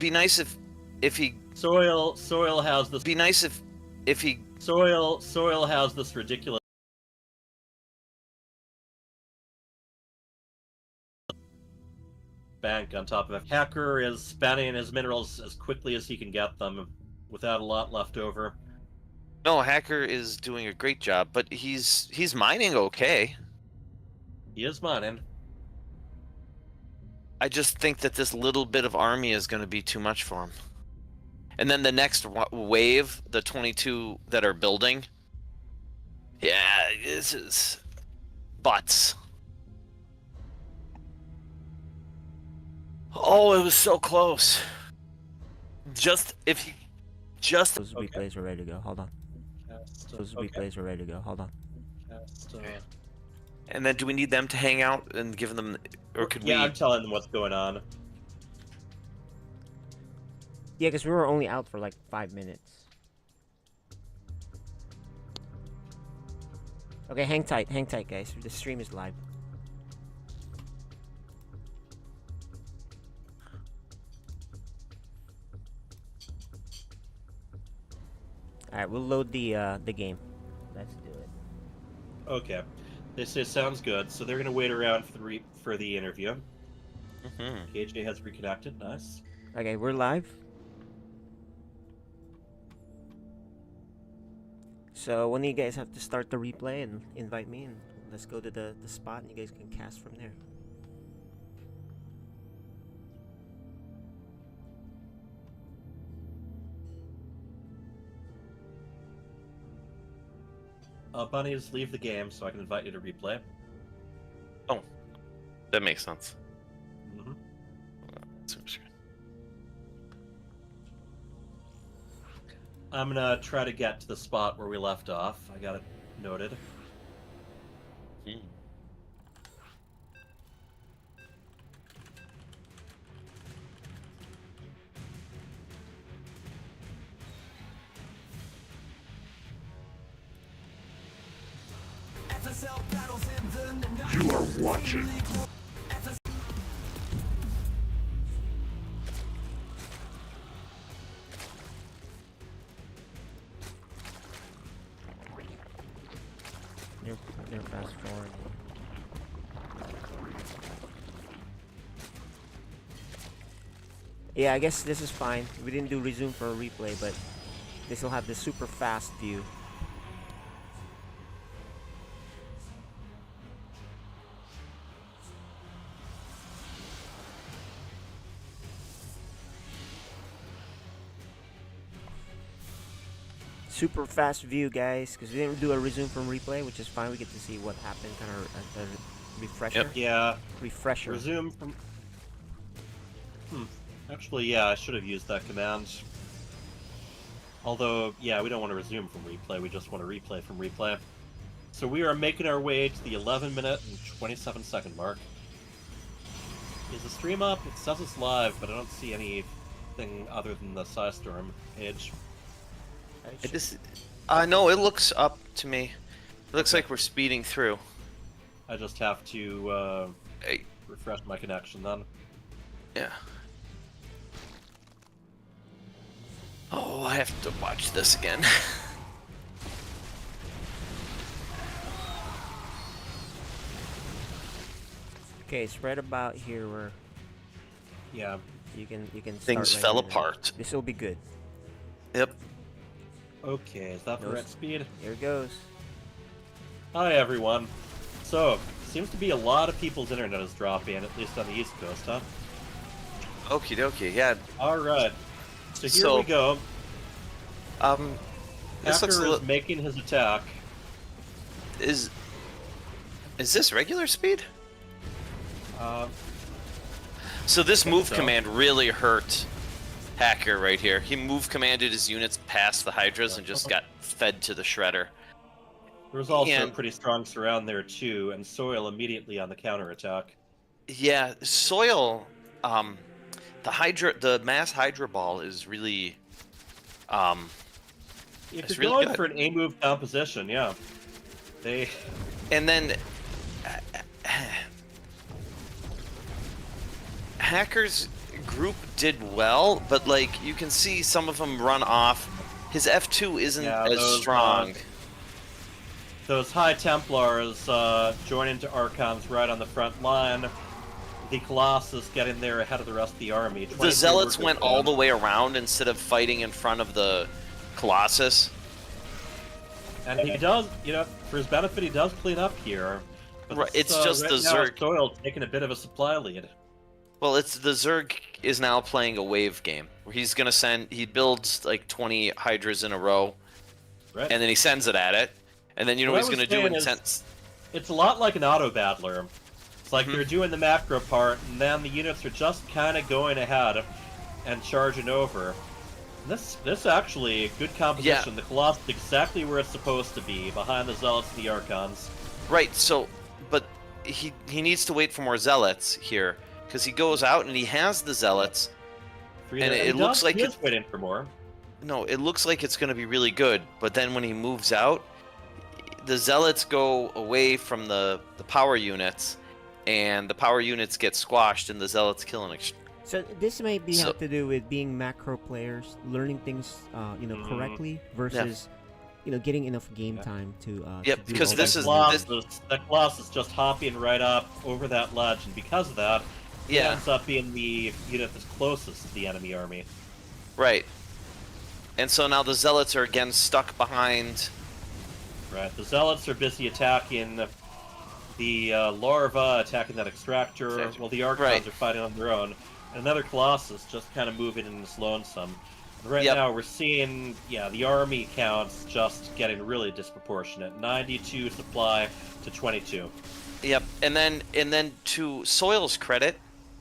Be nice if he. Soil has this. Be nice if he. Soil has this ridiculous bank on top of it. Hacker is spanning his minerals as quickly as he can get them, without a lot left over. No, Hacker is doing a great job, but he's mining okay. He is mining. I just think that this little bit of army is going to be too much for him. And then the next wave, the 22 that are building. Yeah, this is butts. Oh, it was so close. Just if he just Those replays are ready to go. Hold on. Those replays are ready to go. Hold on. Okay. And then do we need them to hang out and give them, or could we? Yeah, I'm telling them what's going on. Yeah, because we were only out for like 5 minutes. Okay, hang tight, guys. The stream is live. Alright, we'll load the game. Let's do it. Okay. They say sounds good, so they're gonna wait around for the interview. KJ has reconnected. Nice. Okay, we're live. So when you guys have to start the replay and invite me, and let's go to the spot, and you guys can cast from there. Bunnies, leave the game so I can invite you to replay. Oh, that makes sense. Mm-hmm. I'm gonna try to get to the spot where we left off. I got it noted. FSL battles in the You are watching. They're fast forward. Yeah, I guess this is fine. We didn't do resume for a replay, but this will have the super fast view. Super fast view, guys, because we didn't do a resume from replay, which is fine. We get to see what happened, kind of a refresher. Yep. Yeah. Refresher. Resume from. Actually, yeah, I should have used that command. Although, yeah, we don't want to resume from replay. We just want to replay from replay. So we are making our way to the 11-minute and 27-second mark. Is the stream up? It says it's live, but I don't see anything other than the Psystorm page. No, it looks up to me. It looks like we're speeding through. I just have to Hey. refresh my connection then. Yeah. Oh, I have to watch this again. Okay, it's right about here where Yeah. you can start Things right fell here. apart. This will be good. Yep. Okay, is that the right speed? Here it goes. Hi everyone. So, seems to be a lot of people's internet is dropping, at least on the East Coast, huh? Okie dokie, yeah. Alright. So here we go. This looks a Hacker is little... making his attack. Is this regular speed? So this move so. command really hurt Hacker right here. He move commanded his units past the Hydras and just got fed to the shredder. There was also a And- pretty strong surround there too, and Soil immediately on the counterattack. Yeah, Soil, the mass Hydra ball is really, If it's you're really going good. for an A-move composition, yeah. And then Hacker's group did well, but like you can see some of them run off. His F2 isn't as strong. Those High Templars join into Archons right on the front line. The Colossus getting there ahead of the rest of the army. The Zealots went all the way around instead of fighting in front of the Colossus. And he does, you know, for his benefit, he does clean up here. But Right, it's just right the now, Zerg. Soil taking a bit of a supply lead. Well, it's the Zerg is now playing a wave game where he's gonna he builds like 20 Hydras in a row, Right. and then he sends it at it, and then you know What what I he's was gonna do saying is- intense. It's a lot like an auto battler. It's like Mhm. they're doing the macro part, and then the units are just kind of going ahead and charging over. This actually a good composition. The Colossus exactly where it's supposed to be, behind the Zealots and the Archons. Right. So, but he needs to wait for more Zealots here because he goes out and he has the Zealots. And it looks like he is waiting for more. No, it looks like it's going to be really good, but then when he moves out, the Zealots go away from the power units, and the power units get squashed, and the Zealots kill an So this may be So- have to do with being macro players, learning things, correctly versus, getting enough game time to. Yep, to do because all this that. is- That Colossus just hopping right up over that ledge, and because of that, he Yeah. ends up being the unit that's closest to the enemy army. Right. And so now the Zealots are again stuck behind. Right, the Zealots are busy attacking the larva, attacking that extractor, Extractor. while the Archons Right. are fighting on their own. And another Colossus just kind of moving in this lonesome. And right Yep. now we're seeing, the army counts just getting really disproportionate. 92 supply to 22. Yep. And then to Soil's credit,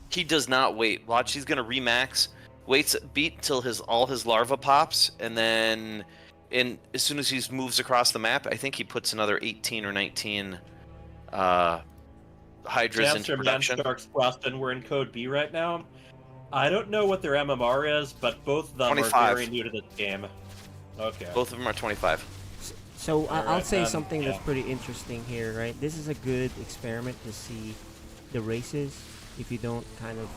he does not wait. Watch, he's gonna remax. Waits a beat till all his larva pops, and then as soon as he moves across the map, I think he puts another 18 or 19 Hydras into Answer production. Manstark's question, we're in Code B right now. I don't know what their MMR is, but both of them 25. are very new to this game. Okay. Both of them are 25. So I'll Alright, say then, something that's yeah. pretty interesting here, right? This is a good experiment to see the races if you don't kind of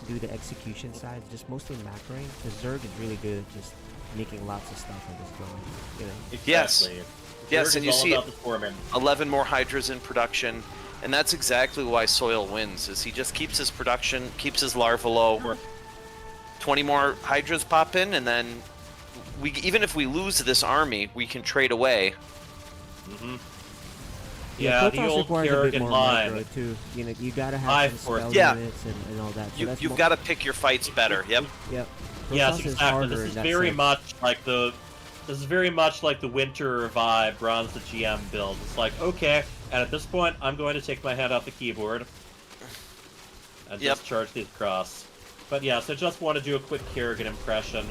do the execution side, just mostly macroing. The Zerg is really good at just making lots of stuff on this drawing, Yes. Exactly. Yes, Zerg and is you all see about the foreman. 11 more Hydras in production, and that's exactly why Soil wins, is he just keeps his production, keeps his larva low. 20 more Hydras pop in, and then even if we lose this army, we can trade away. Mm-hmm. Yeah, Yeah, the Protoss old requires a bit Kerrigan more line. macro too. You gotta High have some force. spell Yeah. units and all that. So that's You've got to pick your fights better. Yep. Yep. Yes, Protoss is exactly. harder This in is that very sense. much like the winter vibe Bronze the GM build. It's like, okay, and at this point I'm going to take my hand off the keyboard and Yep. just charge these across. But yes, I just want to do a quick Kerrigan impression.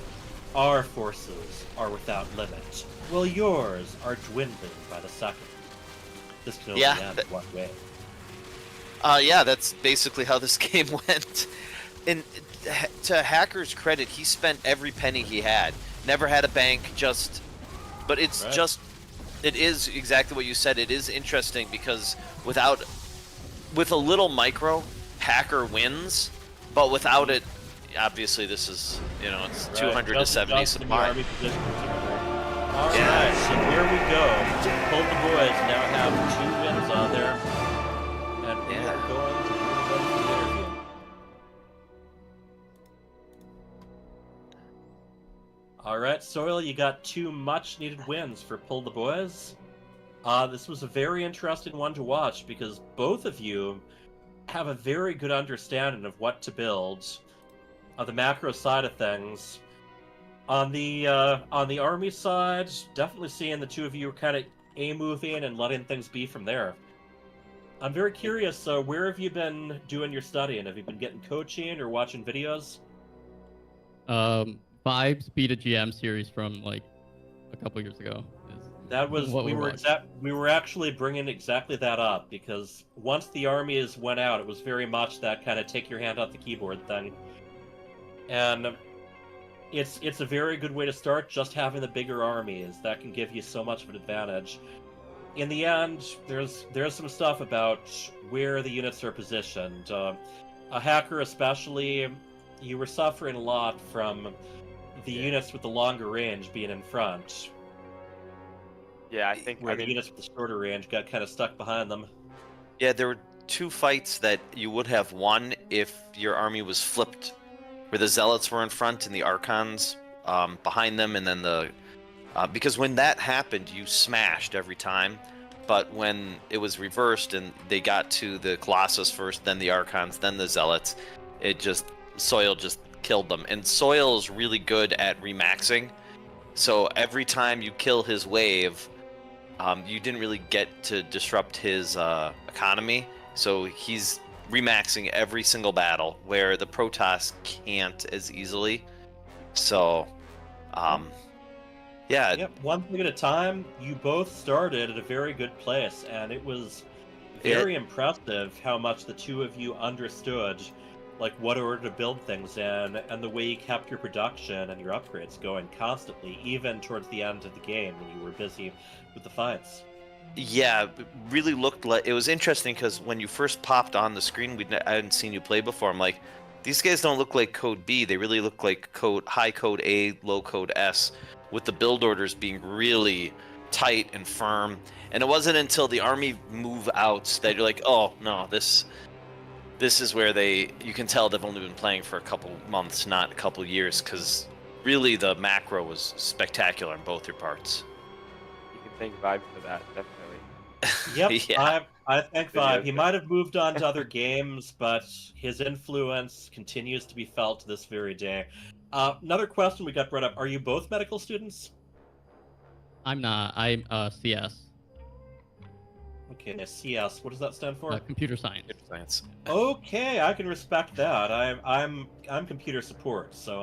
Our forces are without limit, while yours are dwindling by the second. This can only Yeah, end one way. Yeah, that's basically how this game went. And to Hacker's credit, he spent every penny he had. Never had a bank, but it's Right. just, it is exactly what you said. It is interesting because with a little micro, Hacker wins, but without it, obviously this is, it's Right, 270 just in the supply. army position together. All Yeah. right, so here we go. Both the boys now have 2 wins on there, and we Yeah. are going to move on to the interview. All right, Soil, you got 2 much-needed wins for Pull the Boys. This was a very interesting one to watch because both of you have a very good understanding of what to build, of the macro side of things. On the army side, definitely seeing the two of you kind of moving and letting things be from there. I'm very curious. Where have you been doing your studying? Have you been getting coaching or watching videos? Vibes beat a GM series from like a couple years ago. That was what we we're were watching. we were actually bringing exactly that up because once the armies went out, it was very much that kind of take your hand off the keyboard thing, and it's a very good way to start. Just having the bigger armies that can give you so much of an advantage. In the end, there's some stuff about where the units are positioned. A hacker especially you were suffering a lot from the units with the longer range being in front, Yeah, I think. where I the mean, units with the shorter range got kind of stuck behind them. Yeah, there were two fights that you would have won if your army was flipped, where the zealots were in front and the archons behind them, and then the because when that happened, you smashed every time. But when it was reversed and they got to the Colossus first, then the archons, then the zealots, it just Soil just killed them. And Soil is really good at remaxing. So every time you kill his wave, you didn't really get to disrupt his economy. So he's remaxing every single battle, where the Protoss can't as easily. So, yeah, Yep, one thing at a time. You both started at a very good place, and it was very impressive how much the two of you understood, like what order to build things in, and the way you kept your production and your upgrades going constantly, even towards the end of the game when you were busy with the fights. yeah, it really looked like it was interesting because when you first popped on the screen, I hadn't seen you play before. I'm like, these guys don't look like code B. They really look like high code A, low code S, with the build orders being really tight and firm. And it wasn't until the army move outs that you're like, oh no, this is where you can tell they've only been playing for a couple months, not a couple years, because really the macro was spectacular in both your parts. you can thank Vibe for that, definitely. Yep, Yeah. I thank Video Vibe. He game. might have moved on to other games, but his influence continues to be felt to this very day. Another question we got brought up: are you both medical students? I'm not. I'm CS, Okay, CS. What does that stand for? computer science. Computer science. Okay, I can respect that. I'm computer support, so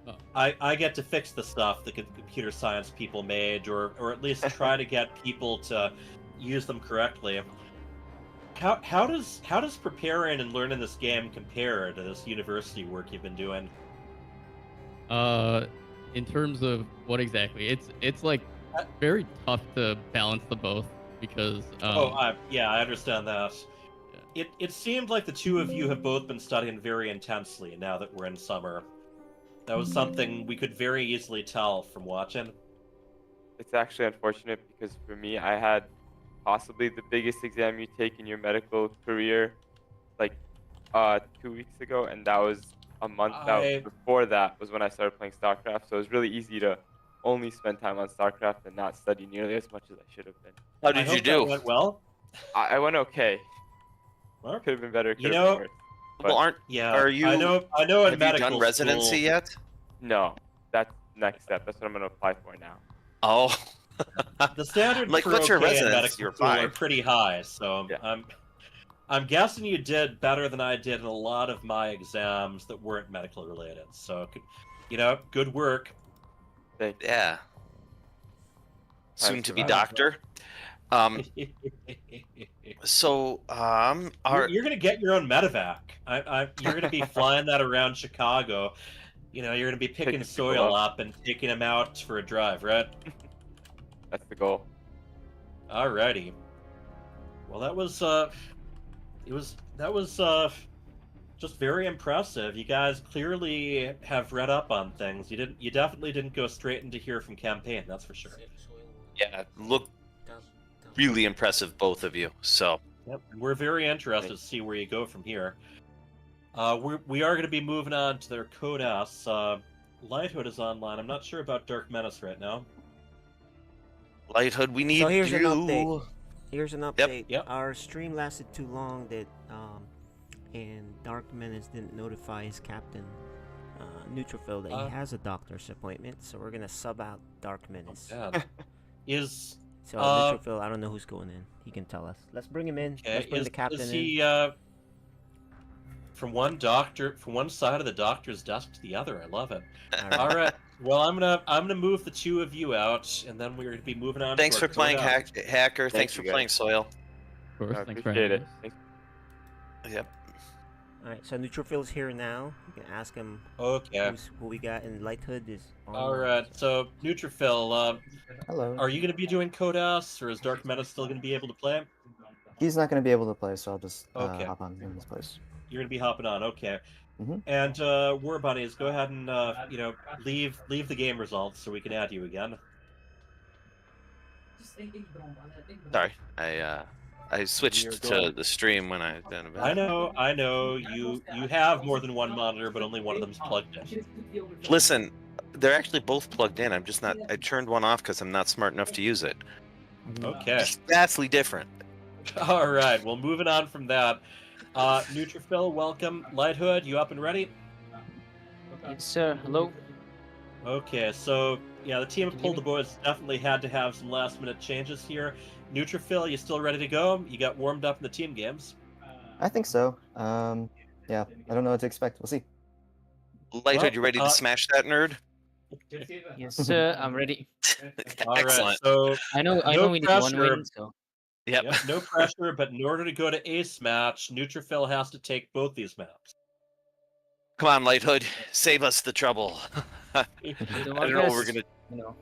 Oh. I get to fix the stuff that computer science people made, or at least try to get people to use them correctly. How does preparing and learning this game compare to this university work you've been doing? In terms of what exactly? It's like very tough to balance the both because Yeah, I understand that. Yeah. It seemed like the two of you have both been studying very intensely now that we're in summer. That was something we could very easily tell from watching. It's actually unfortunate because for me, I had possibly the biggest exam you take in your medical career, like 2 weeks ago, and that was a month out before that was when I started playing StarCraft. So it was really easy to only spend time on StarCraft and not study nearly as much as I should have been. How I did hope you that do? went well. I went okay. Well, Could have been better. You Could have know- been worse. Well, yeah, are you? I know. In Have you medical done residency school, yet? No, that's next step. That's what I'm gonna apply for now. Oh, the standards Like, for what's your okay in residence? medical You're school are fine. pretty high. So Yeah. I'm guessing you did better than I did in a lot of my exams that weren't medical related. So, good work. Thank you. yeah. Soon to be survived. doctor. You're gonna get your own medevac. You're gonna be flying that around Chicago. You're gonna be picking Picking people Soil up. up and taking him out for a drive, right? That's the goal. Alrighty. Well, that was just very impressive. You guys clearly have read up on things. You definitely didn't go straight into here from campaign. That's for sure. Yeah, look really impressive, both of you. So Yep. We're very interested to see where you go from here. We are going to be moving on to their Code S. Lighthood is online. I'm not sure about Dark Menace right now. Lighthood, we need So here's an you. update. Here's an update. Yep. Our stream lasted too long that and Dark Menace didn't notify his captain, Neutrophil, that he has a doctor's appointment. So we're gonna sub out Dark Menace. Yeah. Is So Neutrophil, I don't know who's going in. He can tell us. Let's bring him in. okay? Let's bring Is, the captain is in. he from one side of the doctor's desk to the other? I love it. All right. Well, I'm gonna move the two of you out, and then we're gonna be moving on. Thanks to for our playing Code S. Hacker. Thanks you, for guys. playing Soil. Of course, I thanks for appreciate having it. us. Thanks. Yep. Alright, so Neutrophil's here now. You can ask him Okay. who we got in Lighthood is All right. So Neutrophil, Hello. are you gonna be doing Code S, or is Dark Menace still gonna be able to play? He's not going to be able to play, so I'll just Okay. hop on in his place. You're gonna be hopping on. Okay. And War Bunnies, go ahead and leave the game results so we can add you again. Sorry, I switched to the stream when I done a I bit. know. You have more than one monitor, but only one of them's plugged in. Listen, they're actually both plugged in. I'm just not. I turned one off because I'm not smart enough to use it. Okay. It's vastly different. All right. Well, moving on from that. Neutrophil, welcome. Lighthood, you up and ready? Yes, sir. Hello. Okay, so yeah, the team of Pull the Boys definitely had to have some last-minute changes here. Neutrophil, you still ready to go? You got warmed up in the team games. I think so. Yeah, I don't know what to expect. We'll see. Lighthead, you ready to smash that nerd? Yes, sir. I'm ready. All right, Excellent. so I know we need one win, so Yep. Yep, no pressure, but in order to go to ace match, Neutrophil has to take both these maps. Come on, Lighthood, save us the trouble. I don't know what we're gonna. You know,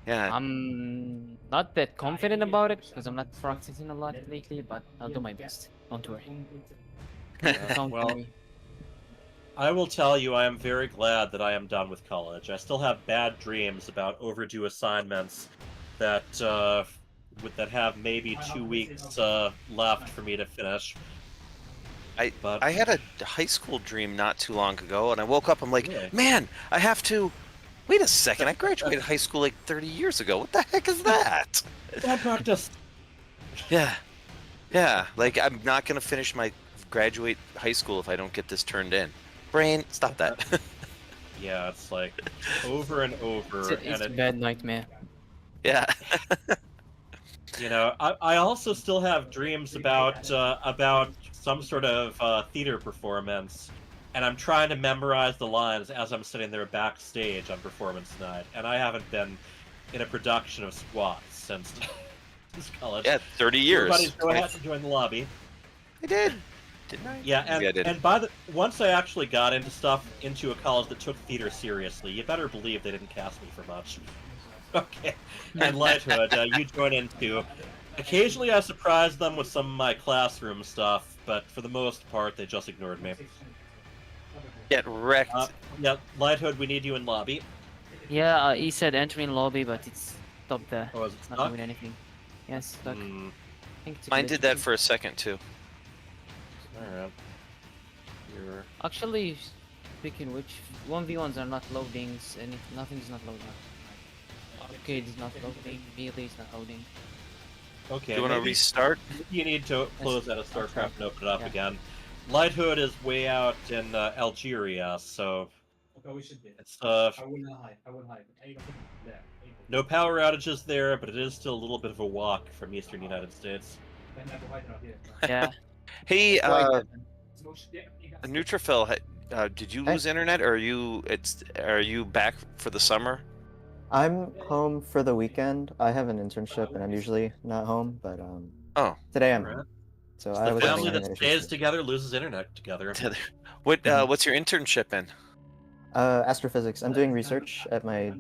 Yeah. I'm not that confident about it because I'm not practicing a lot lately, but I'll do my best. Don't worry. Count well, on me. I will tell you, I am very glad that I am done with college. I still have bad dreams about overdue assignments that that have maybe 2 weeks left for me to finish. I had a high school dream not too long ago, and I woke up. I'm like, Really? man, I have to. Wait a second, I graduated high school like 30 years ago. What the heck is that? Bad practice. Yeah, like I'm not gonna finish my graduate high school if I don't get this turned in. Brain, stop that. Yeah, it's like over and over, It's a and bad nightmare. Yeah. you know, I also still have dreams about some sort of theater performance, and I'm trying to memorize the lines as I'm sitting there backstage on performance night, and I haven't been in a production of squat since college. Yeah, 30 years. Everybody go ahead and join the lobby. I did. Didn't I? Yeah, and Maybe I didn't. and once I actually got into a college that took theater seriously, you better believe they didn't cast me for much. Okay, and Lighthood, you join in too. Occasionally, I surprise them with some of my classroom stuff, but for the most part, they just ignored me. Get wrecked. Yeah, Lighthood, we need you in lobby. Yeah, he said entering lobby, but it's stopped there. Oh, is it It's not stuck? doing anything. Yes, stuck. Hmm, I think it's a Mine glitch. did that for a second too. alright. You're... Actually, speaking which, 1v1s are not loadings, and nothing's not loading. Arcade is not loading, melee is not loading. Okay, Do you want to maybe restart? you need to close out of StarCraft and open it up Yeah. again. Lighthood is way out in Algeria, so it's no power outages there, but it is still a little bit of a walk from eastern United States. Yeah. Hey, Right. Neutrophil, did you Hey. lose internet, or are you back for the summer? I'm home for the weekend. I have an internship, and I'm usually not home, but Oh. today I'm Alright. home. So It's I the was family having that internet stays issues. together loses internet together. What's your internship in? Astrophysics. I'm doing research at my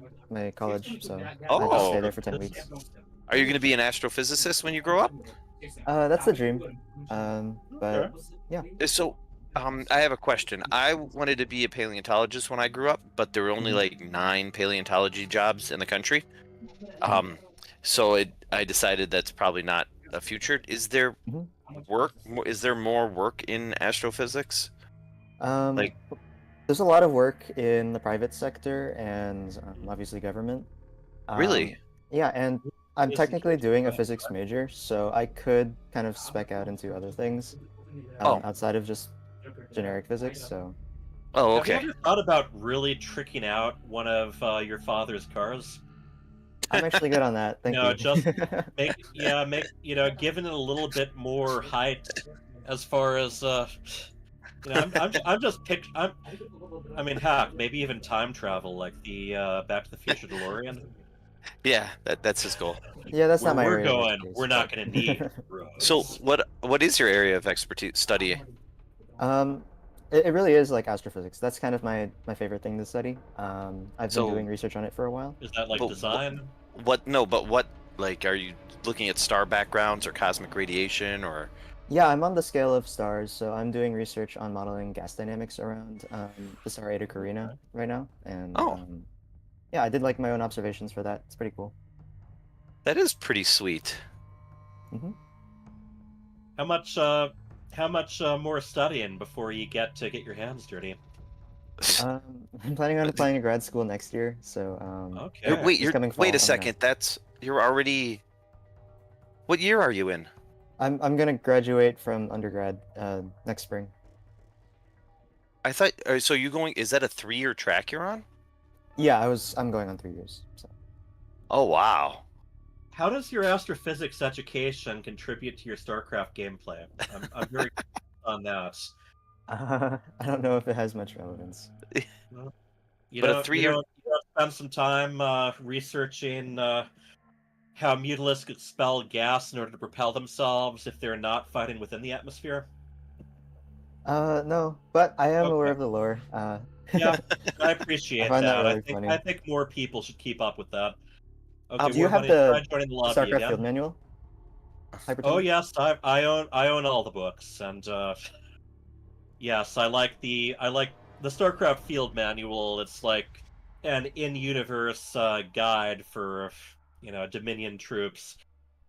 college, so I have to Oh. stay there for 10 weeks. Are you going to be an astrophysicist when you grow up? That's the dream. But yeah. So, I have a question. I wanted to be a paleontologist when I grew up, but there were only like 9 paleontology jobs in the country. So I decided that's probably not a future. Is there Mhm. work? Is there more work in astrophysics? Like- There's a lot of work in the private sector and obviously government. Really? Yeah, and I'm technically doing a physics major, so I could kind of spec out into other things Oh. outside of just generic physics. So Oh, Have okay. you ever thought about really tricking out one of your father's cars? I'm actually good on that. Thank No, you. just make giving it a little bit more height as far as I'm just I mean, heck, maybe even time travel like the Back to the Future DeLorean. Yeah, that's his goal. Yeah, that's Where not my we're area of going, expertise, we're not but- going to need roads. So what is your area of expertise study? It really is like astrophysics. That's kind of my favorite thing to study. I've So- been doing research on it for a while. Is that like But design? What like are you looking at star backgrounds or cosmic radiation or Yeah, I'm on the scale of stars, so I'm doing research on modeling gas dynamics around the star Eta Carina right now, and Oh, yeah, I did like my own observations for that. It's pretty cool. that is pretty sweet. Hmm. How much more studying before you get your hands dirty? I'm planning on applying to grad school next year, so Okay. this coming Wait a fall, I'm gonna. second. You're already. What year are you in? I'm gonna graduate from undergrad next spring. I thought. So you going? Is that a 3-year track you're on? Yeah, I'm going on 3 years. So. Oh wow. How does your astrophysics education contribute to your StarCraft gameplay? I'm very on that. I don't know if it has much relevance. You But a don't 3-year. spend some time researching how mutalisks expel gas in order to propel themselves if they're not fighting within the atmosphere? No, but I am aware Okay. of the lore. Yeah, I I appreciate find that that. really funny. I think more people should keep up with that. Okay, Do you have Warbunny, try joining the lobby StarCraft field again. manual? Oh Hyperteam? yes, I own all the books, and yes, I like the StarCraft field manual. It's like an in-universe guide for Dominion troops,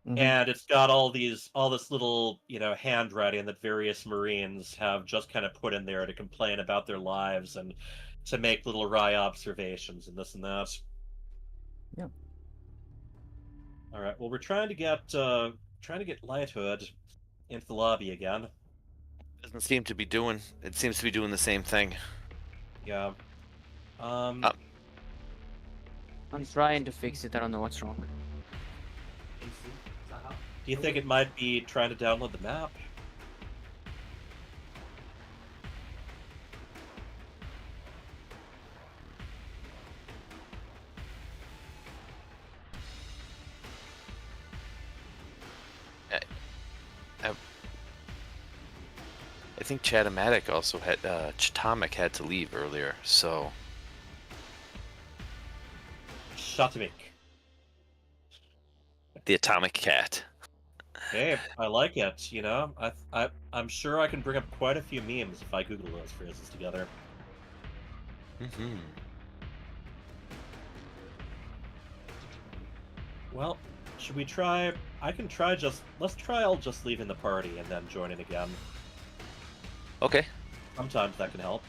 Mm-hmm. and it's got all this little handwriting that various Marines have just kind of put in there to complain about their lives and to make little wry observations and this and that. Yeah. All right. Well, we're trying to get Lighthood into the lobby again. Doesn't seem to be doing. It seems to be doing the same thing. Yeah. Uh, I'm trying to fix it. I don't know what's wrong. Do you think it might be trying to download the map? I think Chatomatic also had. Chatomic had to leave earlier, so. Shatomic. The Atomic Cat. Hey, I like it. I'm sure I can bring up quite a few memes if I Google those phrases together. Mm-hmm. Well, should we try? I can try just. Let's try. I'll just leaving the party and then joining again. Okay. Sometimes that can help.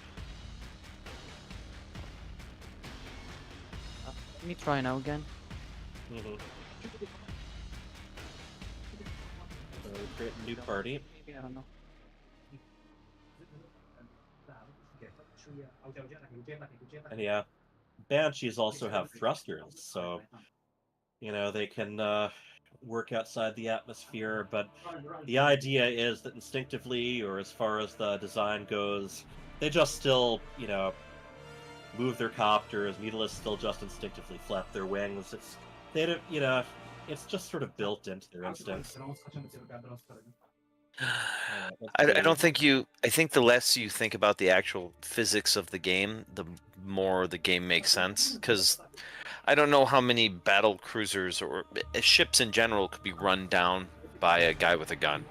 Let me try now again. Mm-hmm. So create a new party. Maybe, I don't know. And yeah, Banshees also have thrusters, so they can work outside the atmosphere. But the idea is that instinctively, or as far as the design goes, they just still move their copters. Mutalisks still just instinctively flap their wings. It's just sort of built into their instincts. I don't think you. I think the less you think about the actual physics of the game, the more the game makes sense. Because I don't know how many battle cruisers or ships in general could be run down by a guy with a gun.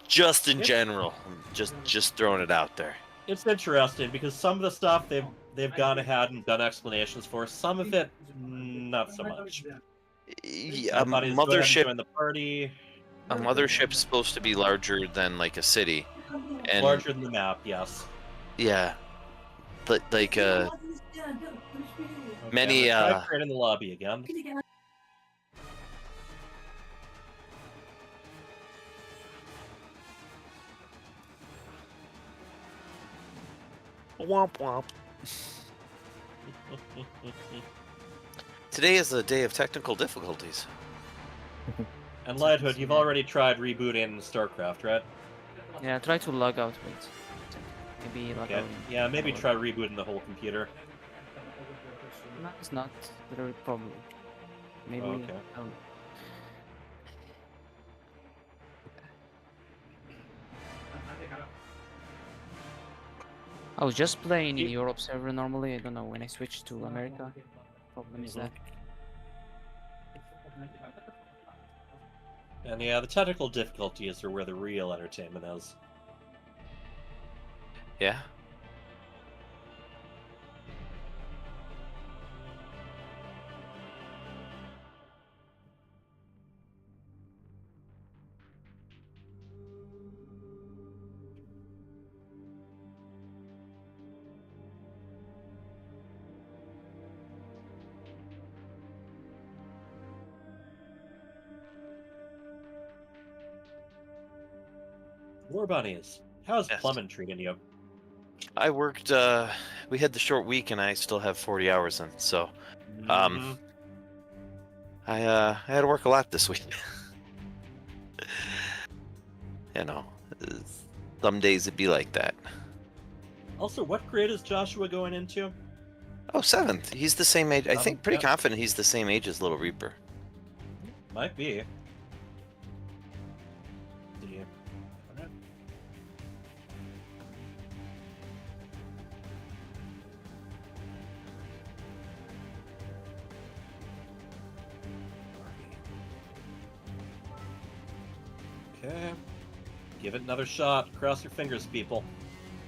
Just in general, just throwing it out there. It's interesting because some of the stuff they've gone ahead and done explanations for. Some of it, not so much. Yeah, Buddies, go ahead and mothership. join the party. A mothership's supposed to be larger than like a city, and Larger than the map, yes. yeah, like many Try creating the lobby again. womp womp. Today is a day of technical difficulties. And Lighthood, you've already tried rebooting StarCraft, right? Yeah, try to log out. Wait. Maybe log Okay. out. Yeah, maybe try rebooting the whole computer. No, it's not. Literally, probably. Maybe. Okay. I don't know. I was just playing in Europe server normally. I don't know when I switched to America. Problem is that. And yeah, the technical difficulties are where the real entertainment is. Yeah. War Bunnies, how's Yes. plumbing treating you? I worked. We had the short week, and I still have 40 hours in. So, Mhm. I had to work a lot this week. You know, uh, some days it'd be like that. Also, what grade is Joshua going into? Oh, seventh. He's the same age. I think Seventh, pretty yeah. confident he's the same age as Little Reaper. Might be. See. Okay. Give it another shot. Cross your fingers, people.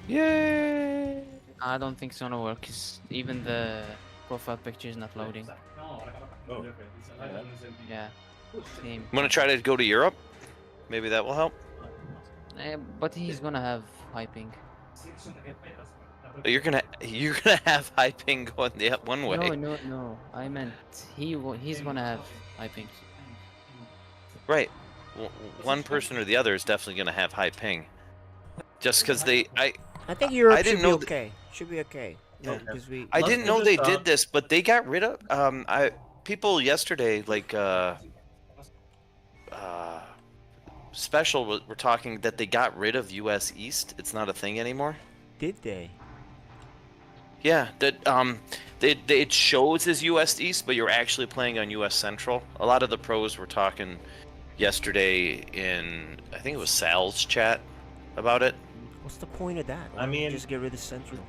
Yay! I don't think it's gonna work, cause even the profile picture is not loading. Oh. Yeah. Same. I'm gonna try to go to Europe. Maybe that will help. But he's gonna have high ping. But you're gonna have high ping going the one way. No. I meant he's gonna have high ping. Right. One person or the other is definitely gonna have high ping. Just because I think Europe didn't should be know okay. Should be okay. No, Okay. because we. I Let's didn't give know it a they shot. did this, but they got rid of people yesterday like special were talking that they got rid of US East. It's not a thing anymore. Did they? Yeah, that it shows as US East, but you're actually playing on US Central. A lot of the pros were talking yesterday in I think it was Sal's chat about it. What's the point of that? I Why don't we mean- just get rid of Central.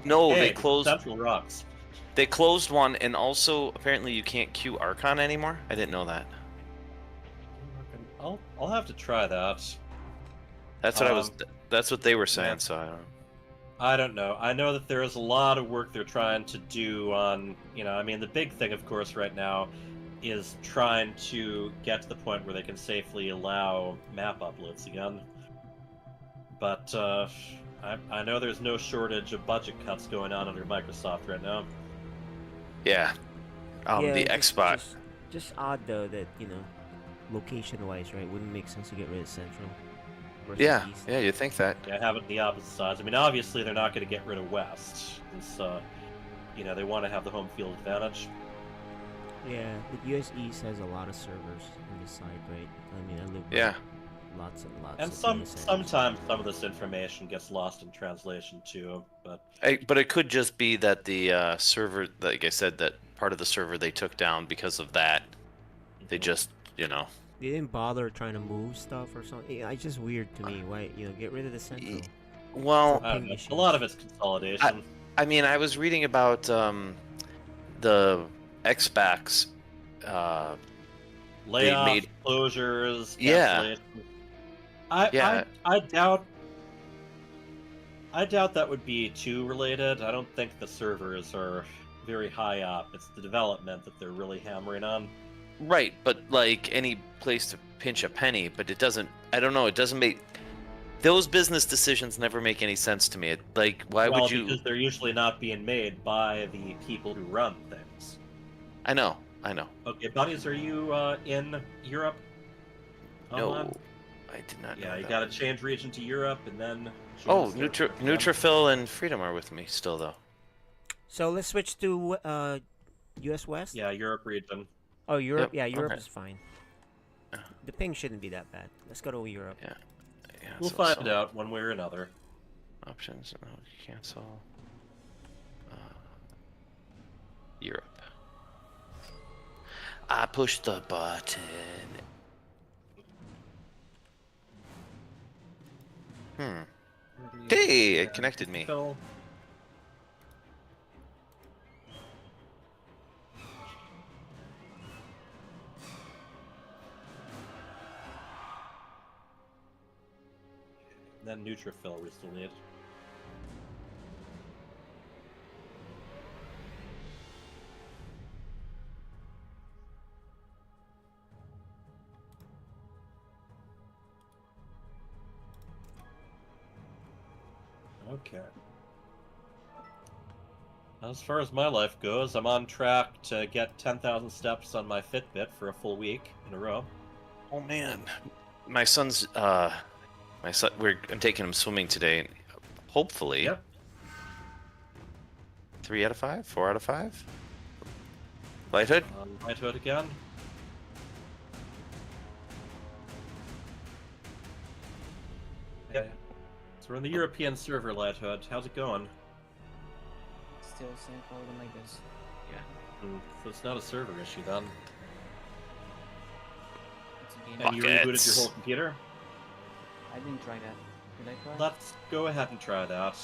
No, Hey, they closed. Central rocks. They closed one, and also apparently you can't queue Archon anymore. I didn't know that. I'll have to try that. That's what I was. Um, That's what they were saying. yeah. So I don't know. I don't know. I know that there is a lot of work they're trying to do on, I mean, the big thing, of course, right now is trying to get to the point where they can safely allow map uploads again. But I know there's no shortage of budget cuts going on under Microsoft right now. Yeah. The Xbox. Just odd though that location-wise, right? Wouldn't make sense to get rid of Central. Versus Yeah. East. Yeah. You think that? Yeah, have it the opposite sides. I mean, obviously they're not going to get rid of West. It's, they want to have the home field advantage. Yeah, the US East has a lot of servers on the side, right? I mean, I live by Yeah. lots and lots. And of data centers. sometimes some of this information gets lost in translation too. But But it could just be that the server, like I said, that part of the server they took down because of that. They just, They didn't bother trying to move stuff or something. It's just weird to me. Why, get rid of the Central? Well, I don't know. Ping A lot of it's consolidation. I mean, I was reading about the Xbox. Layoffs, made- closures, Yeah. cancellations. Yeah. I doubt that would be too related. I don't think the servers are very high up. It's the development that they're really hammering on. Right, but like any place to pinch a penny, but it doesn't. I don't know. It doesn't make those business decisions never make any sense to me. Like, why Well, would you? because they're usually not being made by the people who run things. I know. Okay, Bunnies, are you in Europe? No, Online? I did not. Yeah, know you that. gotta change region to Europe and then. Oh, change the- Neutrophil and Freedom are with me still, though. So let's switch to US West. Yeah, Europe region. Oh, Europe. Yep, Yeah, Europe okay. is fine. Yeah. The ping shouldn't be that bad. Let's go to Europe. Yeah. Yeah. We'll find out one way or another. Options. No, cancel. Europe. I pushed the button. Hey, it connected me. Phil. then neutrophil we still need. Okay. As far as my life goes, I'm on track to get 10,000 steps on my Fitbit for a full week in a row. Oh man, my son's I'm taking him swimming today. Hopefully, Yep. 3 out of 5, 4 out of 5. Lighthood. Lighthood again. Okay. So we're in the European server, Lighthood. How's it going? Still same problem like this. So it's not a server issue then. It's a game. And you rebooted Buckets. your whole computer? I didn't try that. Did I try? Let's go ahead and try that.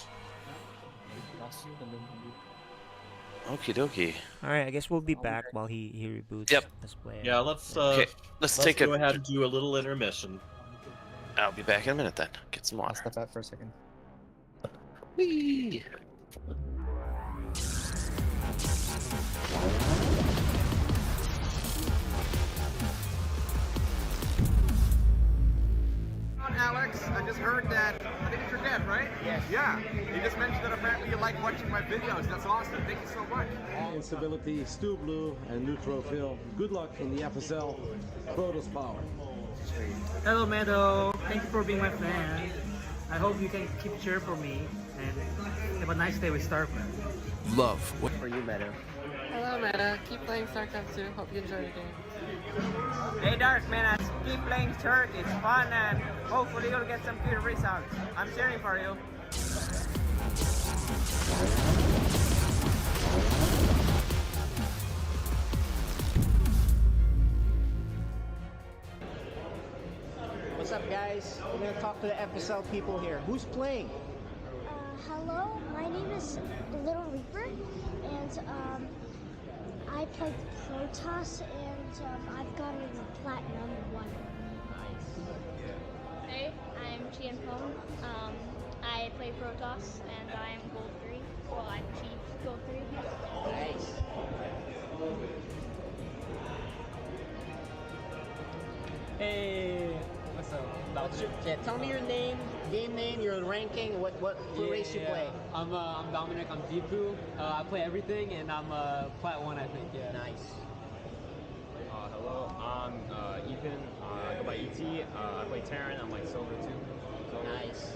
Lost the loop. Okie dokie. All right, I guess we'll be I'll be back back. while he reboots. Yep. Let's play. Yeah, let's Okay, let's take go a. ahead and do a little intermission. I'll be back in a minute then. Get some I'll water. step out for a second. Whee! Alex, I just heard that, I think it's your dad, right? Yes. Yeah, you just mentioned that apparently you like watching my videos. That's awesome. Thank you so much. Instability, Stu Blue, and Neutrophil. Good luck in the FSL. Protoss Power. Hello, Meadow. Thank you for being my fan. I hope you can keep cheer for me and have a nice day with StarCraft. Love. What for you, Meadow? Hello, Meta. Keep playing StarCraft 2. Hope you enjoy the game. Hey, Dark man, keep playing Turk. It's fun and hopefully you'll get some good results. I'm cheering for you. What's up, guys? We're gonna talk to the FSL people here. Who's playing? Hello, my name is Little Reaper, and I play Protoss, and I've gotten Platinum 1. Hey, I'm Chien Pong. I play Protoss, and I'm Gold 3. Well, I'm Chief Gold 3. Nice. Hey, what's up? Tell me your name, game name, your ranking, what race you play. I'm Dominic. I'm Deepu. I play everything, and I'm Plat 1, I think. Yeah. Nice. Hello, I'm Ethan. I go by ET. I play Terran. I'm like Silver 2. Nice.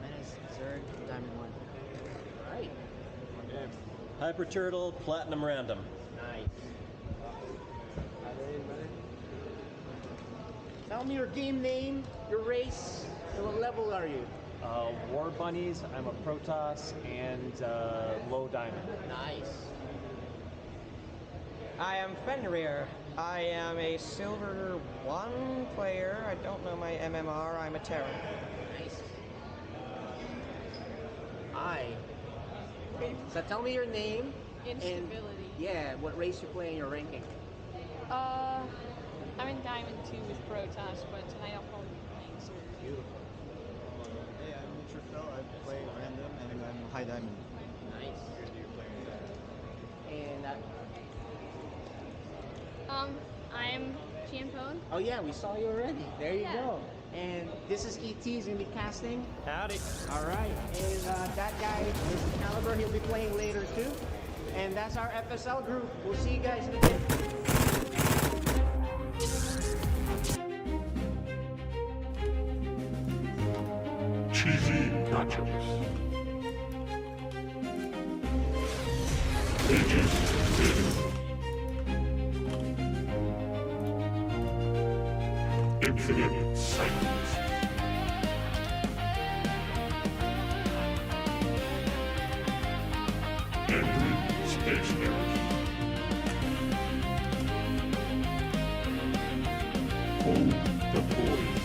Menace, Zerg, Diamond 1. Right. Hyper Turtle, Platinum Random. Nice. Tell me your game name, your race, and what level are you? War Bunnies. I'm a Protoss and low diamond. Nice. I am Fenrir. I am a Silver 1 player. I don't know my MMR. I'm a Terran. Nice. So tell me your name. Instability. And, yeah, what race you play and your ranking. I'm in Diamond 2 with Protoss, but tonight I'll probably be playing Zerg. Beautiful. Hey, I'm Neutrophil. I play random, and I'm high diamond. Nice. And I'm Chien Pong. oh yeah, we saw you already. There you Yeah. go. And this is ET. He's gonna be casting. Howdy. All right. And that guy is Caliber. He'll be playing later too. And that's our FSL group. We'll see you guys in a bit. Cheesy nachos. Ages infinite cycles. Angry Space Hares. Hold the toys.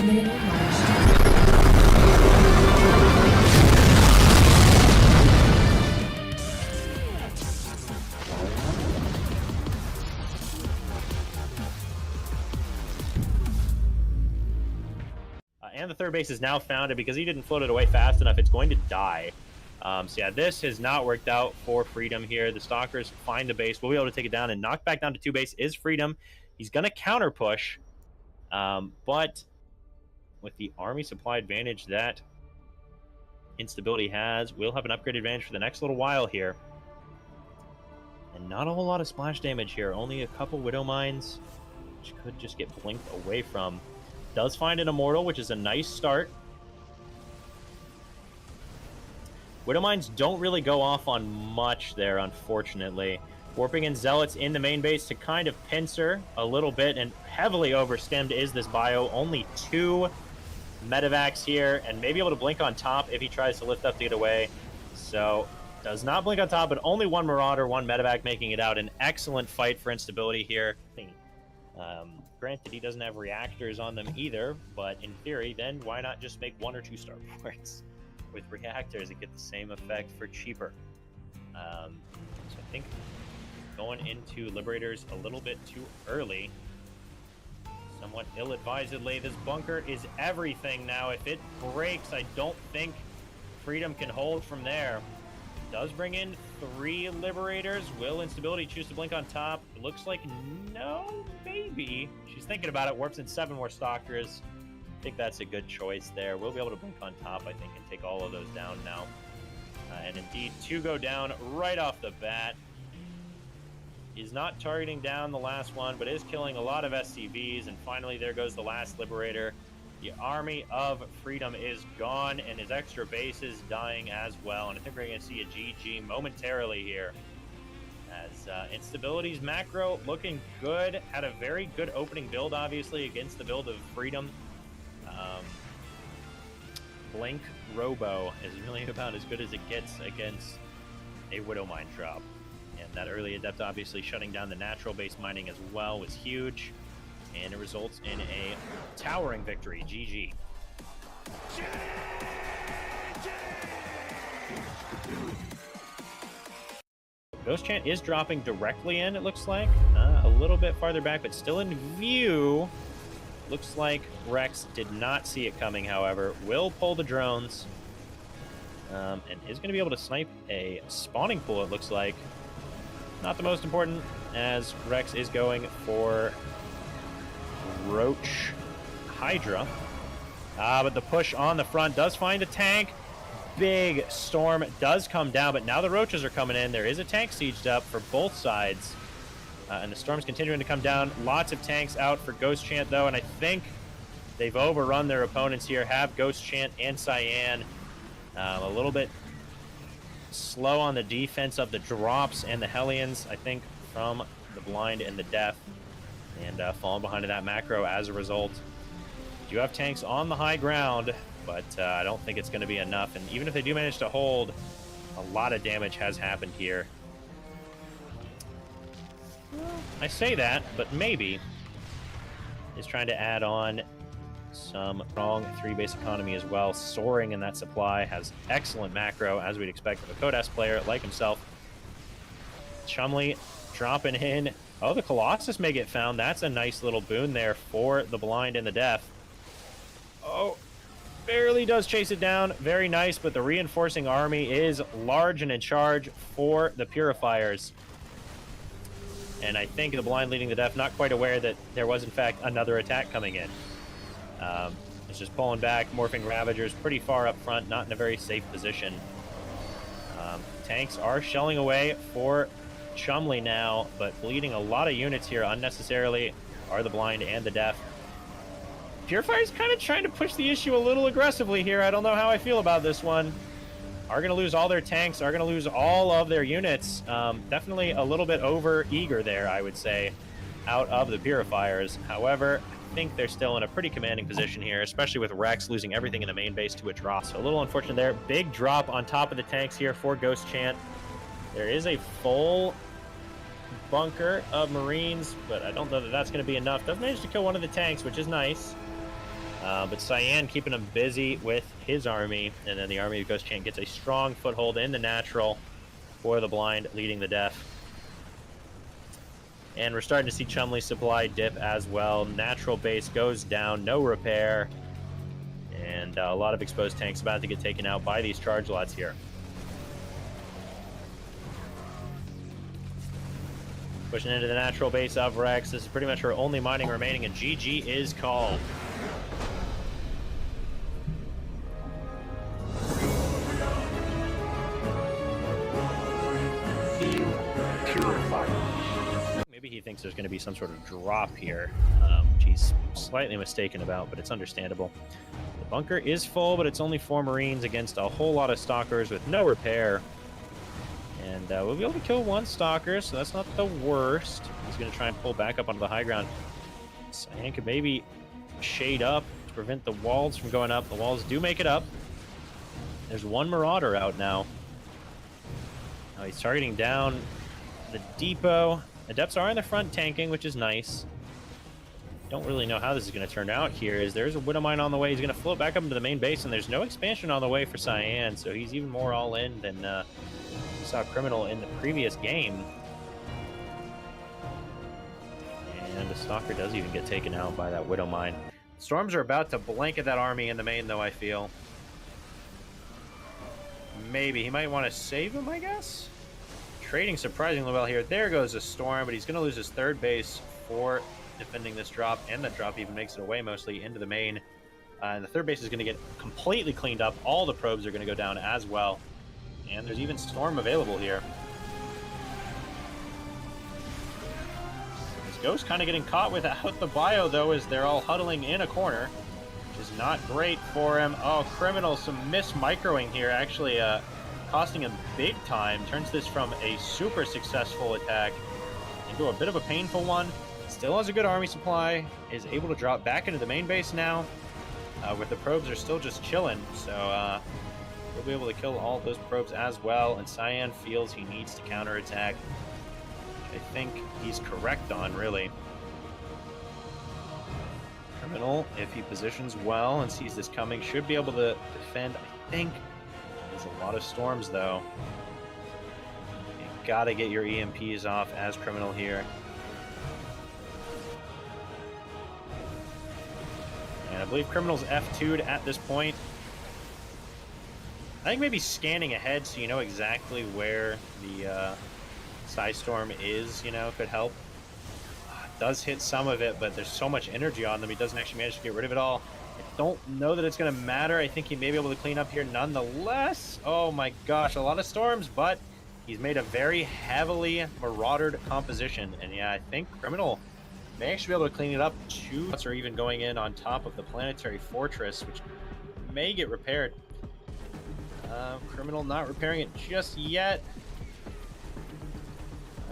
And the third base is now founded because he didn't float it away fast enough. It's going to die. So yeah, this has not worked out for Freedom here. The Stalkers find the base. We'll be able to take it down and knock back down to 2 base is Freedom. He's going to counter push. But with the army supply advantage that Instability has, we'll have an upgrade advantage for the next little while here. And not a whole lot of splash damage here. Only a couple Widow Mines, which could just get blinked away from. Does find an Immortal, which is a nice start. Widow Mines don't really go off on much there, unfortunately. Warping and Zealots in the main base to kind of pincer a little bit, and heavily overstemmed is this bio. Only 2 Medivacs here, and maybe able to blink on top if he tries to lift up to get away. So, does not blink on top, but only 1 Marauder, 1 Medivac making it out. An excellent fight for Instability here. Granted, he doesn't have reactors on them either, but in theory, then why not just make 1 or 2 starports with reactors and get the same effect for cheaper? So I think going into Liberators a little bit too early. Somewhat ill-advisedly, this bunker is everything now. If it breaks, I don't think Freedom can hold from there. Does bring in 3 Liberators. Will Instability choose to blink on top? It looks like no, maybe. She's thinking about it. Warps in 7 more Stalkers. I think that's a good choice there. We'll be able to blink on top, I think, and take all of those down now. And indeed, 2 go down right off the bat. He's not targeting down the last one, but is killing a lot of SCVs. And finally, there goes the last Liberator. The Army of Freedom is gone, and his extra base is dying as well. And I think we're going to see a GG momentarily here. As Instability's macro looking good. Had a very good opening build, obviously, against the build of Freedom. Blink Robo is really about as good as it gets against a Widow Mine drop. And that early Adept obviously shutting down the natural base mining as well was huge. And it results in a towering victory. GG. Ghost Chant is dropping directly in, it looks like. A little bit farther back, but still in view. Looks like Rex did not see it coming, however. Will pull the drones. And is going to be able to snipe a spawning pool, it looks like. Not the most important, as Rex is going for Roach Hydra. But the push on the front does find a tank. Big storm does come down, but now the Roaches are coming in. There is a tank sieged up for both sides. And the storm's continuing to come down. Lots of tanks out for Ghost Chant, though, and I think they've overrun their opponents here. Have Ghost Chant and Cyan a little bit slow on the defense of the drops and the Hellions, I think, from the Blind and the Death, and falling behind that macro as a result. Do have tanks on the high ground, but I don't think it's going to be enough. And even if they do manage to hold, a lot of damage has happened here. I say that, but maybe is trying to add on some strong 3-base economy as well. Soaring in that supply, has excellent macro, as we'd expect of a Codas player like himself. Chumley dropping in. Oh, the Colossus may get found. That's a nice little boon there for the Blind and the Death. Oh, barely does chase it down. Very nice, but the reinforcing army is large and in charge for the Purifiers. And I think the Blind leading the Death, not quite aware that there was, in fact, another attack coming in. It's just pulling back, morphing Ravagers pretty far up front, not in a very safe position. Tanks are shelling away for Chumley now, but bleeding a lot of units here unnecessarily are the Blind and the Deaf. Purifier's kind of trying to push the issue a little aggressively here. I don't know how I feel about this one. Are going to lose all their tanks, are going to lose all of their units. Definitely a little bit over eager there, I would say, out of the Purifiers. However, I think they're still in a pretty commanding position here, especially with Rex losing everything in the main base to a drop. So a little unfortunate there. Big drop on top of the tanks here for Ghost Chant. There is a full bunker of Marines, but I don't know that that's going to be enough. Does manage to kill one of the tanks, which is nice. But Cyan keeping him busy with his army, and then the army of Ghost Chant gets a strong foothold in the natural for the blind, leading the deaf. And we're starting to see Chumley's supply dip as well. Natural base goes down, no repair, and a lot of exposed tanks about to get taken out by these charge lots here. Pushing into the natural base of Rex. This is pretty much her only mining remaining, and GG is called. Maybe he thinks there's going to be some sort of drop here, which he's slightly mistaken about, but it's understandable. The bunker is full, but it's only 4 Marines against a whole lot of Stalkers with no repair. And we'll be able to kill 1 Stalker, so that's not the worst. He's going to try and pull back up onto the high ground. Cyan could maybe shade up to prevent the walls from going up. The walls do make it up. There's 1 Marauder out now. Now he's targeting down the depot. Adepts are in the front tanking, which is nice. Don't really know how this is going to turn out here. There's a Widow Mine on the way. He's going to float back up into the main base, and there's no expansion on the way for Cyan, so he's even more all in than we saw Criminal in the previous game. And the Stalker does even get taken out by that Widow Mine. Storms are about to blanket that army in the main, though, I feel. Maybe. He might want to save him, I guess? Trading surprisingly well here. There goes a Storm, but he's going to lose his 3rd base for defending this drop, and that drop even makes it away mostly into the main. And the 3rd base is going to get completely cleaned up. All the probes are going to go down as well. And there's even Storm available here. This Ghost kind of getting caught without the bio, though, as they're all huddling in a corner, which is not great for him. Oh, Criminal, some mis-microing here, actually costing him big time. Turns this from a super successful attack into a bit of a painful one. Still has a good army supply, is able to drop back into the main base now, where the probes are still just chilling, so he'll be able to kill all of those probes as well, and Cyan feels he needs to counterattack, which I think he's correct on, really. Criminal, if he positions well and sees this coming, should be able to defend, I think. There's a lot of Storms, though. You gotta get your EMPs off as Criminal here. And I believe Criminal's F2'd at this point. I think maybe scanning ahead so you know exactly where the Psystorm is, you know, could help. Does hit some of it, but there's so much energy on them, he doesn't actually manage to get rid of it all. I don't know that it's going to matter. I think he may be able to clean up here nonetheless. Oh my gosh, a lot of Storms, but he's made a very heavily maraudered composition. And yeah, I think Criminal may actually be able to clean it up. 2 shots are even going in on top of the Planetary Fortress, which may get repaired. Criminal not repairing it just yet.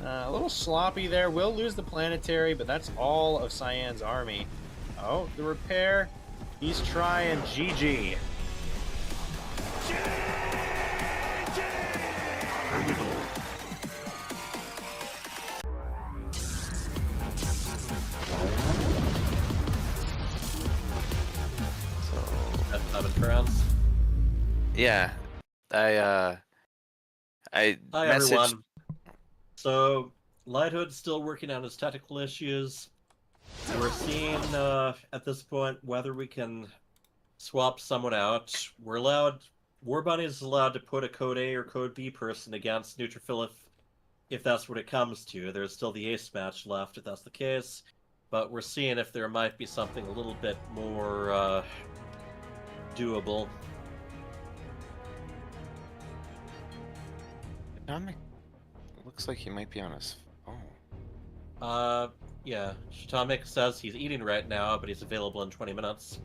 A little sloppy there. Will lose the Planetary, but that's all of Cyan's army. Oh, the repair. He's trying. GG. Yeah, I Hi messaged. everyone. So Lighthood's still working on his technical issues. We're seeing at this point whether we can swap someone out. We're allowed. War Bunny is allowed to put a Code A or Code B person against Neutrophil if that's what it comes to. There's still the ace match left if that's the case, but we're seeing if there might be something a little bit more doable. Atomic looks like he might be on his phone. Yeah. Shatomic says he's eating right now, but he's available in 20 minutes.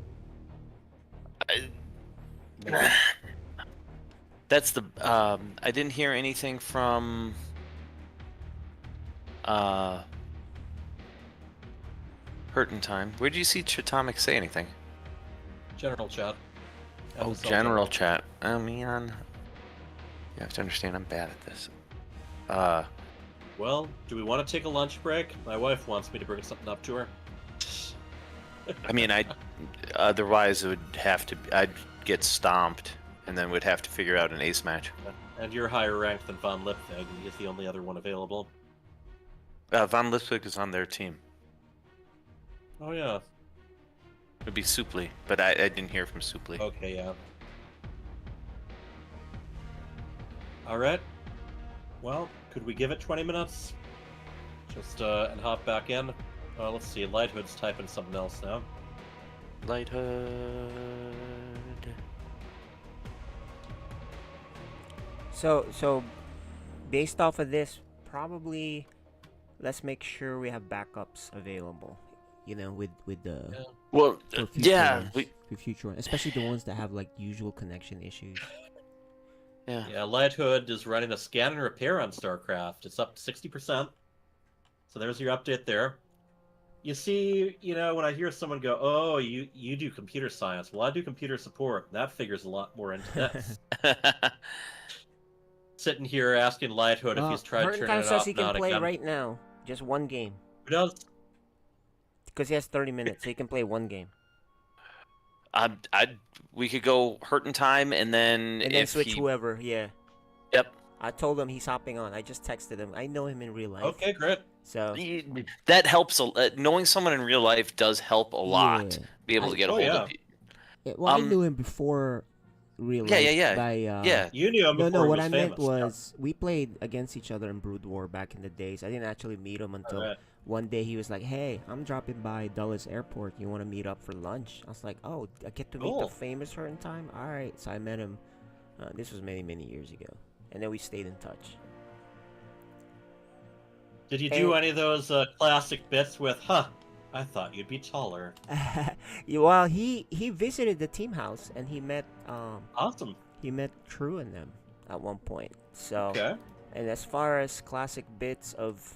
That's the I didn't hear anything from Hurt in Time. Where did you see Chatomic say anything? General chat. Oh, general chat. Oh man. You have to understand I'm bad at this. Well, do we want to take a lunch break? My wife wants me to bring something up to her. I mean, otherwise it would have to. I'd get stomped, and then we'd have to figure out an ace match. And you're higher ranked than Von Lipwig. He's the only other one available. Von Lipwig is on their team. Oh yeah. It'd be Supli, but I didn't hear from Supli. Okay, yeah. All right. Well, could we give it 20 minutes? Just and hop back in. Let's see. Lighthood's typing something else now. Lighthood. So, based off of this, probably let's make sure we have backups available. You know, with the well, for future yeah, ones, for future ones, especially the ones that have like usual connection issues. Yeah. Yeah, Lighthood is running a scan and repair on StarCraft. It's up to 60%. So there's your update there. You see, you know, when I hear someone go, "Oh, you do computer science," well, I do computer support. That figures a lot more into this. Sitting here asking Lighthood if he's tried turning it says off. he can play again. right now, just one game. Who does? Because he has 30 minutes, so he can play one game. We could go Hurt in Time, and then switch whoever. Yeah. Yep. I told him he's hopping on. I just texted him. I know him in real life. Okay, great. So that helps. Knowing someone in real life does help a lot. Yeah. Be able to get a hold of you. Yeah, well, I knew him before real life. Yeah. You knew him before No, he what was I famous. meant was we played against each other in Brood War back in the days. I didn't actually meet him until one day he was like, "Hey, I'm dropping by Dulles Airport. You want to meet up for lunch?" I was like, "Oh, I get to meet the famous Hurt in Time? All right." So I met him. This was many, many years ago. And then we stayed in touch. Did you do any of those classic bits with, I thought you'd be taller. Well, he visited the team house and he met awesome. He met True and them at one point. So okay. And as far as classic bits of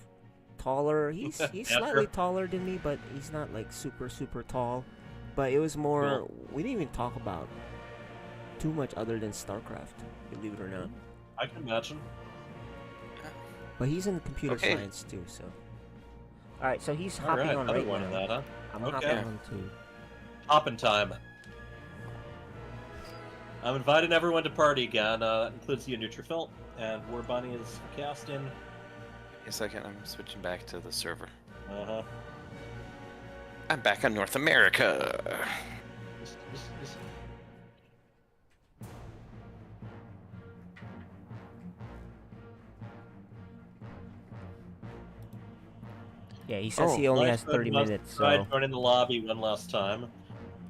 taller, he's slightly taller than me, but he's not like super tall. But it was more we didn't even talk about too much other than StarCraft, believe it or not. I can imagine. But he's in computer science too, so. Alright, so he's hopping on right one now. Of that, huh? I'm hopping on too. Hopping time. I'm inviting everyone to party again. That includes you, Neutrophil, and War Bunny is cast in. A second, I'm switching back to the server. Uh-huh. I'm back on North America. Yeah, he says he only has 30 minutes. So tried joining the lobby one last time,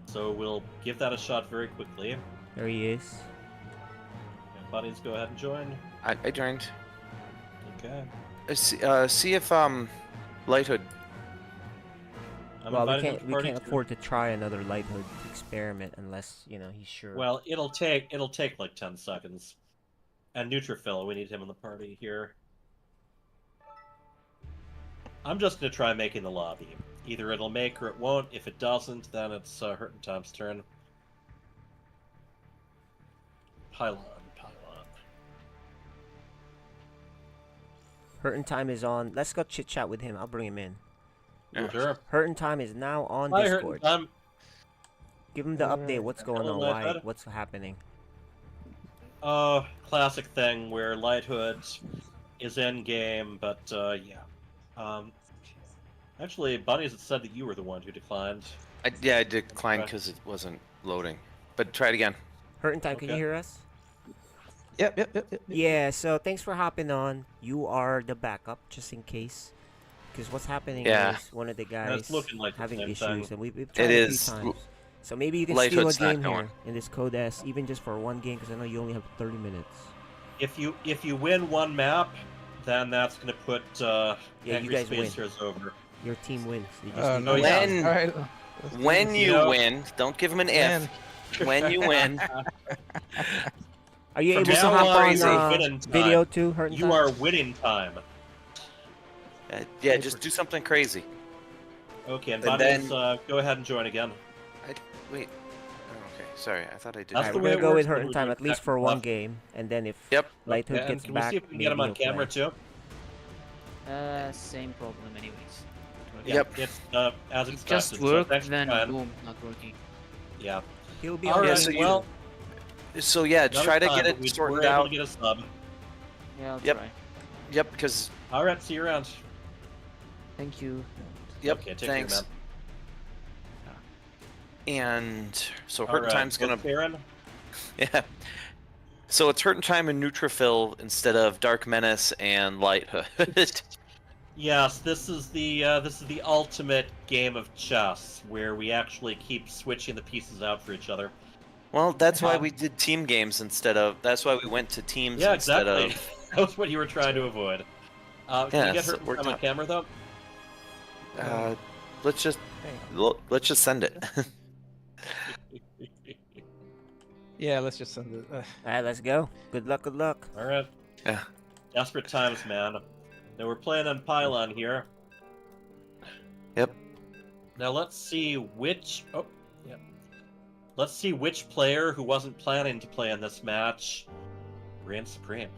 so we'll give that a shot very quickly. There he is. Yeah, buddies, go ahead and join. I joined. Okay. See if Lighthood. Well, we can't afford to try another Lighthood experiment unless he's sure. Well, it'll take like 10 seconds. And Neutrophil, we need him in the party here. I'm just gonna try making the lobby. Either it'll make or it won't. If it doesn't, then it's Hurt in Time's turn. Pylon. Hurt in Time is on. Let's go chit chat with him. I'll bring him in. Yeah. Sure. Hurt in Time is now on Hi, Discord. Hurt in Time. Give him the update. What's going Hello, on? Lighthood. What's happening? Classic thing where Lighthood is in game, but yeah. Actually, Bunnies had said that you were the one who declined. I declined because it wasn't loading. But try it again. Hurt in Time, can you hear us? Yep. Yeah, so thanks for hopping on. You are the backup, just in case. Because what's happening is one of the guys like having issues, thing. and we've tried it a few times. So maybe you can steal a game here in this Code S, even just for one game, because I know you only have 30 minutes. If you win one map, then that's going to put you guys Space win. Hares over. Your team wins. You just Oh, need no, to- when- All right. When you win, don't give him an if. When you win. Are you From able to now hop on, on winning video time. too, Hurt in You Time? are winning time. Yeah, just do something crazy. Okay, and And Bunnies, then- go ahead and join again. Wait. Oh, okay, sorry. I thought I did. That's Alright, the we're way gonna it go works with when Hurt in we're Time doing at least tech for one stuff. game, and then if Yep. Lighthood And gets can we back, see if we can maybe get him on he'll play. camera too? Same problem anyways. Yep. It's as It expected. just So worked, thanks for then trying. boom, not working. Yeah. He'll be All on right. so you- well, So yeah, another try to time, get but it we're sorted able out. to get a sub. Yeah, I'll Yep. try. Yep, because All right. See you around. Thank you. yep, Okay. Take thanks. care, man. And so All Hurt right. Time's gonna Karen. yeah. So it's Hurt Time and Neutrophil instead of Dark Menace and Lighthood. Yes, this is the ultimate game of chess where we actually keep switching the pieces out for each other. Well, that's why we did team games instead of. That's why we went to teams Yeah, instead exactly. of. That was what you were trying to avoid. Can Yeah, you get so her we're on done. camera though? Let's just send it. Yeah, let's just send it. All right, let's go. Good luck. Good luck. All right. Yeah. Desperate times, man. Now we're playing on Pylon here. Yep. Now let's see which. Oh, yeah. Let's see which player who wasn't planning to play in this match reigns supreme.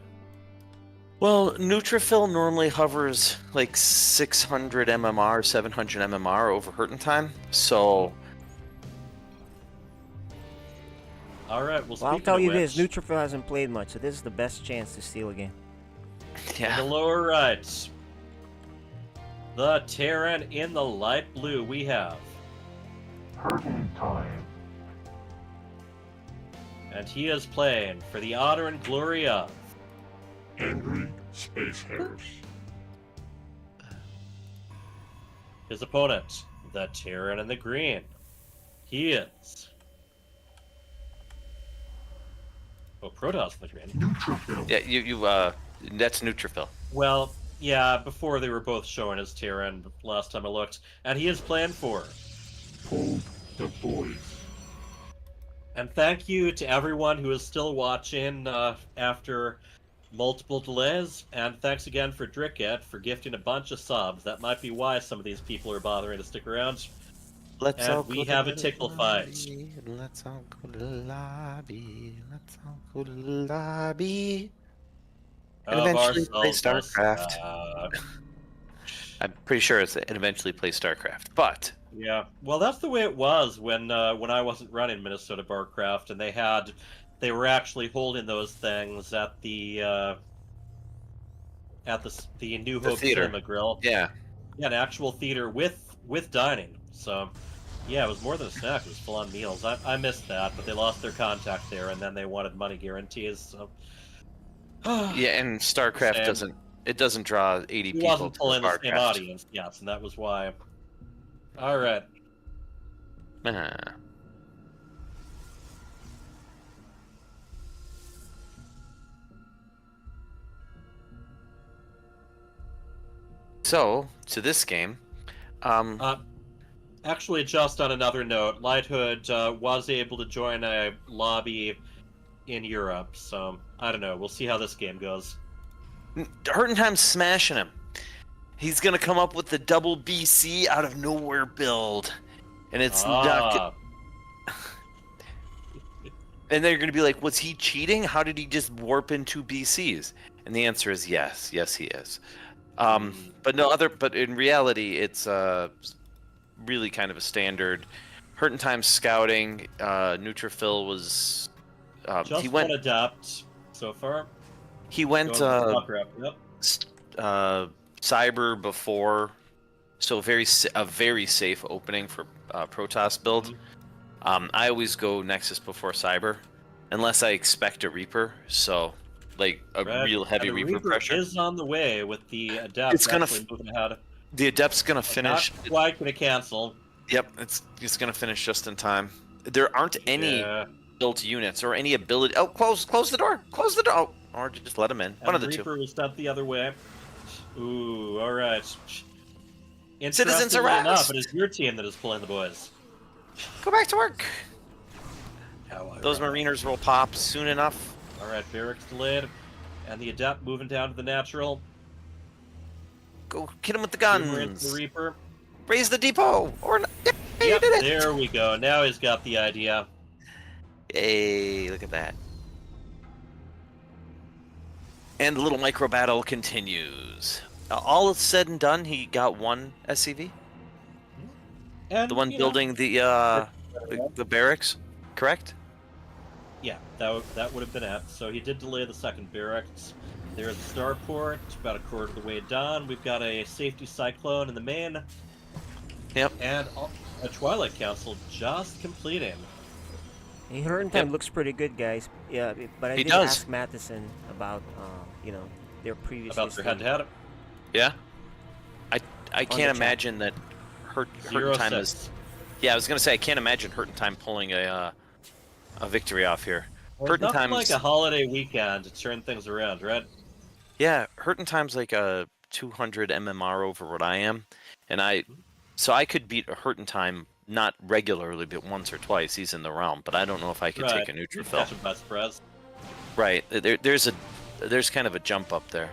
Well, Neutrophil normally hovers like 600 MMR, 700 MMR over Hurt Time, so. All right. Well, I'll speaking tell of you which, this: Neutrophil hasn't played much, so this is the best chance to steal again. in the lower right, the Terran in the light blue, we have. Hurting Time. And he is playing for the honor and glory of. Angry Space Hares. His opponent, the Terran in the green. He is. Oh, Protoss in the green. Neutrophil. Yeah, that's Neutrophil. Well, yeah, before they were both showing as Terran last time I looked. And he is playing for. Hold the boys. And thank you to everyone who is still watching after multiple delays. And thanks again for Dricket for gifting a bunch of subs. That might be why some of these people are bothering to stick around. Let's all And we go to have a the tickle fight. lobby. Let's all go to the lobby. Let's all go to the lobby. And Of eventually play ourselves, StarCraft. I'm pretty sure it eventually play StarCraft, but Yeah, well, that's the way it was when I wasn't running Minnesota Barcraft, and they were actually holding those things at the New The Hope theater. Cinema Grill. Yeah. Yeah, an actual theater with dining. So, yeah, it was more than a snack; it was full-on meals. I missed that, but they lost their contact there, and then they wanted money guarantees. So, yeah, and StarCraft Same. doesn't draw 80 He people wasn't to pulling the same StarCraft. audience, yes, and that was why. All right. Ah. So, to this game, Actually, just on another note, Lighthood was able to join a lobby in Europe, so I don't know. We'll see how this game goes. Hurting Time's smashing him. He's gonna come up with the double BC out of nowhere build, and it's not. And they're gonna be like, "Was he cheating? How did he just warp in 2 BCs?" And the answer is yes, yes, he is. But no other. But in reality, it's really kind of a standard. Hurting Time scouting. Neutrophil was. Just He went. one adapt so far. He went. Going with Warcraft, yep. Cyber before, so a very safe opening for Protoss build. I always go Nexus before Cyber, unless I expect a Reaper. So, like a Right, real heavy and the Reaper pressure. is on the way with the adapt. It's gonna actually moving ahead. The Adept's gonna finish. Not quite gonna cancel. Yep, it's gonna finish just in time. There aren't any built units or any ability. Oh, close the door. Close the door. Oh, or just let them in. One of the Reaper two. was sent the other way. Ooh, all right. Citizens Interestingly aroused. enough, it is your team that is pulling the boys. Go back to work. How Those Mariners will pop soon enough. All right, barracks delayed, and the adept moving down to the natural. Go hit him with the Reaper into guns. the Reaper. Raise the depot. Or not. Yeah, you Yep, did it. there we go. Now he's got the idea. Hey, look at that. And the little micro battle continues. All said and done, he got 1 SCV. And, The one you know, building the barracks, correct? yeah, that would have been it. So he did delay the second barracks. There's the starport, about a quarter of the way done. We've got a safety cyclone in the main. Yep. And a Twilight Council just completing. Hey, Hurting Time looks pretty good, guys. Yeah, but I did ask Matheson about, you know, their previous About their history. head-to-head. Yeah. I On can't the imagine that Hurting Time is. Yeah, I was gonna say I can't imagine Hurting Time pulling a victory off here. Well, Hurting nothing Time's like a holiday weekend to turn things around, right? yeah, Hurting Time's like a 200 MMR over what I am, and so I could beat a Hurting Time not regularly, but once or twice. He's in the realm, but I don't know if I could take a neutrophil. Catch him by surprise. Right, there's kind of a jump up there.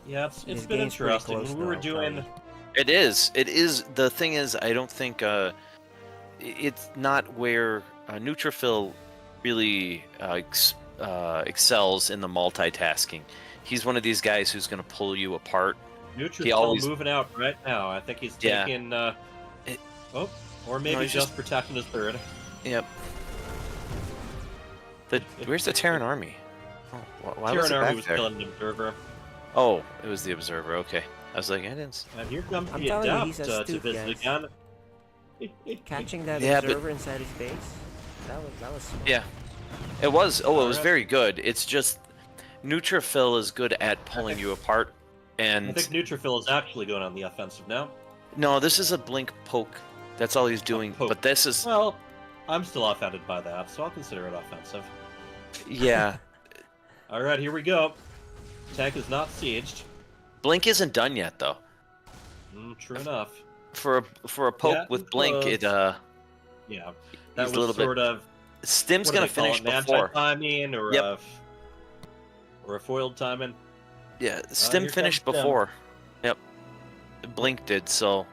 Yeah, it's been interesting. When we were doing. It is. The thing is, I don't think it's not where neutrophil really excels in the multitasking. He's one of these guys who's going to pull you apart. Neutrophil moving out right now. I think he's taking. Or maybe he's just protecting his third. Yep. Where's the Terran army? Oh, why was Terran it army back was there? killing the observer. Oh, it was the observer. Okay, I was like, I didn't. And here comes I'm the telling you, adept he's to astute, visit guys. again. Catching that Yeah, but- observer inside his base, that was smart. Yeah, it was. Oh, it was Alright. very good. It's just neutrophil is good at pulling you apart, I and think Neutrophil is actually going on the offensive now. no, this is a blink poke. That's all he's doing. But this is Well, I'm still offended by that, so I'll consider it offensive. yeah. All right, here we go. Tank is not sieged. Blink isn't done yet though. True enough. For a poke Yeah, with blink, close. it Yeah, that he's was a little sort bit. of. Stim's what do gonna they call finish it, before. anti-timing or Yep. or a foiled timing. Yeah, Stim here finished comes Stim. before. Yep. Blink did so.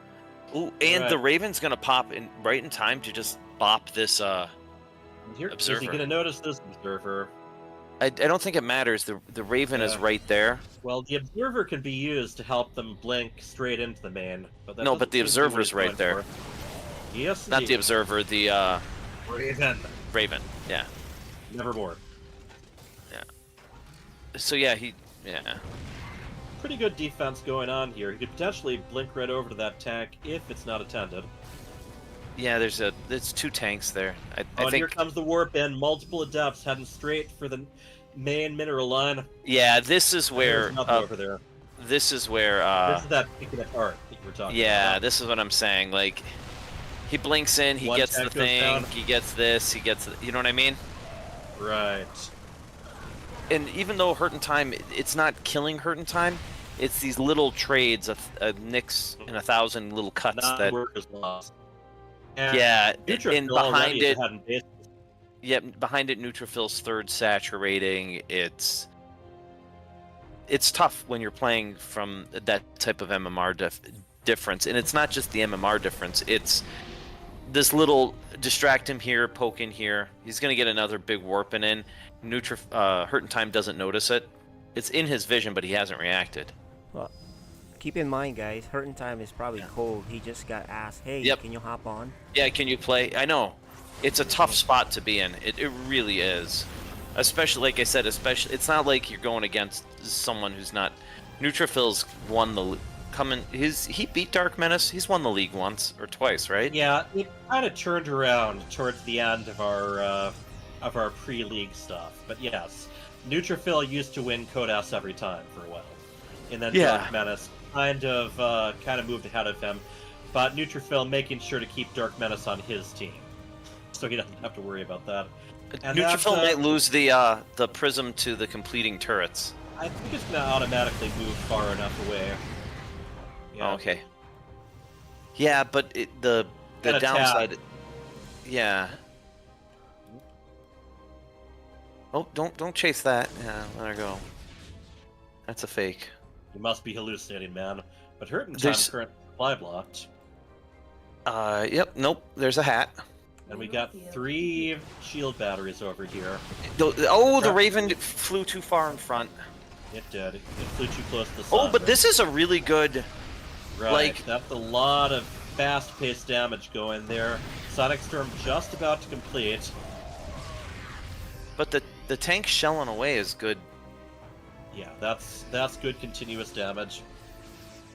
Ooh, and the Alright. Raven's gonna pop in right in time to just bop this Here, is observer. he going to notice this observer? I don't think it matters. The Raven is right there. Well, the observer can be used to help them blink straight into the main. But that No, doesn't but the seem to be what observer's he's right going there. for. Yes, Not the indeed. observer, the Raven. Raven. Yeah. Nevermore. Yeah. So yeah, Pretty good defense going on here. He could potentially blink right over to that tank if it's not attended. yeah. There's two tanks there. I And here think. comes the warp in. Multiple adepts heading straight for the main mineral line. Yeah, this is where. There's nothing over there. This is where. This is that picking apart that you were talking Yeah, about. this is what I'm saying. Like, he blinks in, he One gets the tank goes thing, down. he gets this, he gets. You know what I mean? Right. And even though Hurtin' Time, it's not killing Hurtin' Time, it's these little trades, a nicks and 1,000 little cuts Not that. workers lost. And Yeah, Neutrophil and behind already it, had base- yeah, behind it, Neutrophil's third saturating. It's tough when you're playing from that type of MMR difference, and it's not just the MMR difference. It's this little distract him here, poke in here. He's gonna get another big warping in. Hurtin' Time doesn't notice it. It's in his vision, but he hasn't reacted. Well, keep in mind, guys, Hurting Time is probably cold. He just got asked, hey, Yep. can you hop on? Yeah, can you play? I know. It's a tough spot to be in. It really is. Especially, like I said, it's not like you're going against someone who's not. Neutrophil's won the he beat Dark Menace. He's won the league once or twice, right? Yeah, it kind of turned around towards the end of our pre-league stuff. But yes, Neutrophil used to win Code S every time for a while, and then Yeah. Dark Menace kind of moved ahead of him. But Neutrophil making sure to keep Dark Menace on his team, so he doesn't have to worry about that. And Neutrophil that's, might lose the prism to the completing turrets. I think it's gonna automatically move far enough away. Yeah. Oh, okay. Yeah, but the Gotta downside. tap. Yeah. Oh, don't chase that. Yeah, let her go. That's a fake. You must be hallucinating, man. But Hurtin' Time There's- current supply blocked. Yep. Nope. There's a hat. And we got 3 shield batteries over here. The Raven flew too far in front. It did. It flew too close to the sun. Oh, but this is a really good. Right, Like- that's a lot of fast-paced damage going there. Sonic Storm just about to complete. But the tank shelling away is good. Yeah, that's good continuous damage.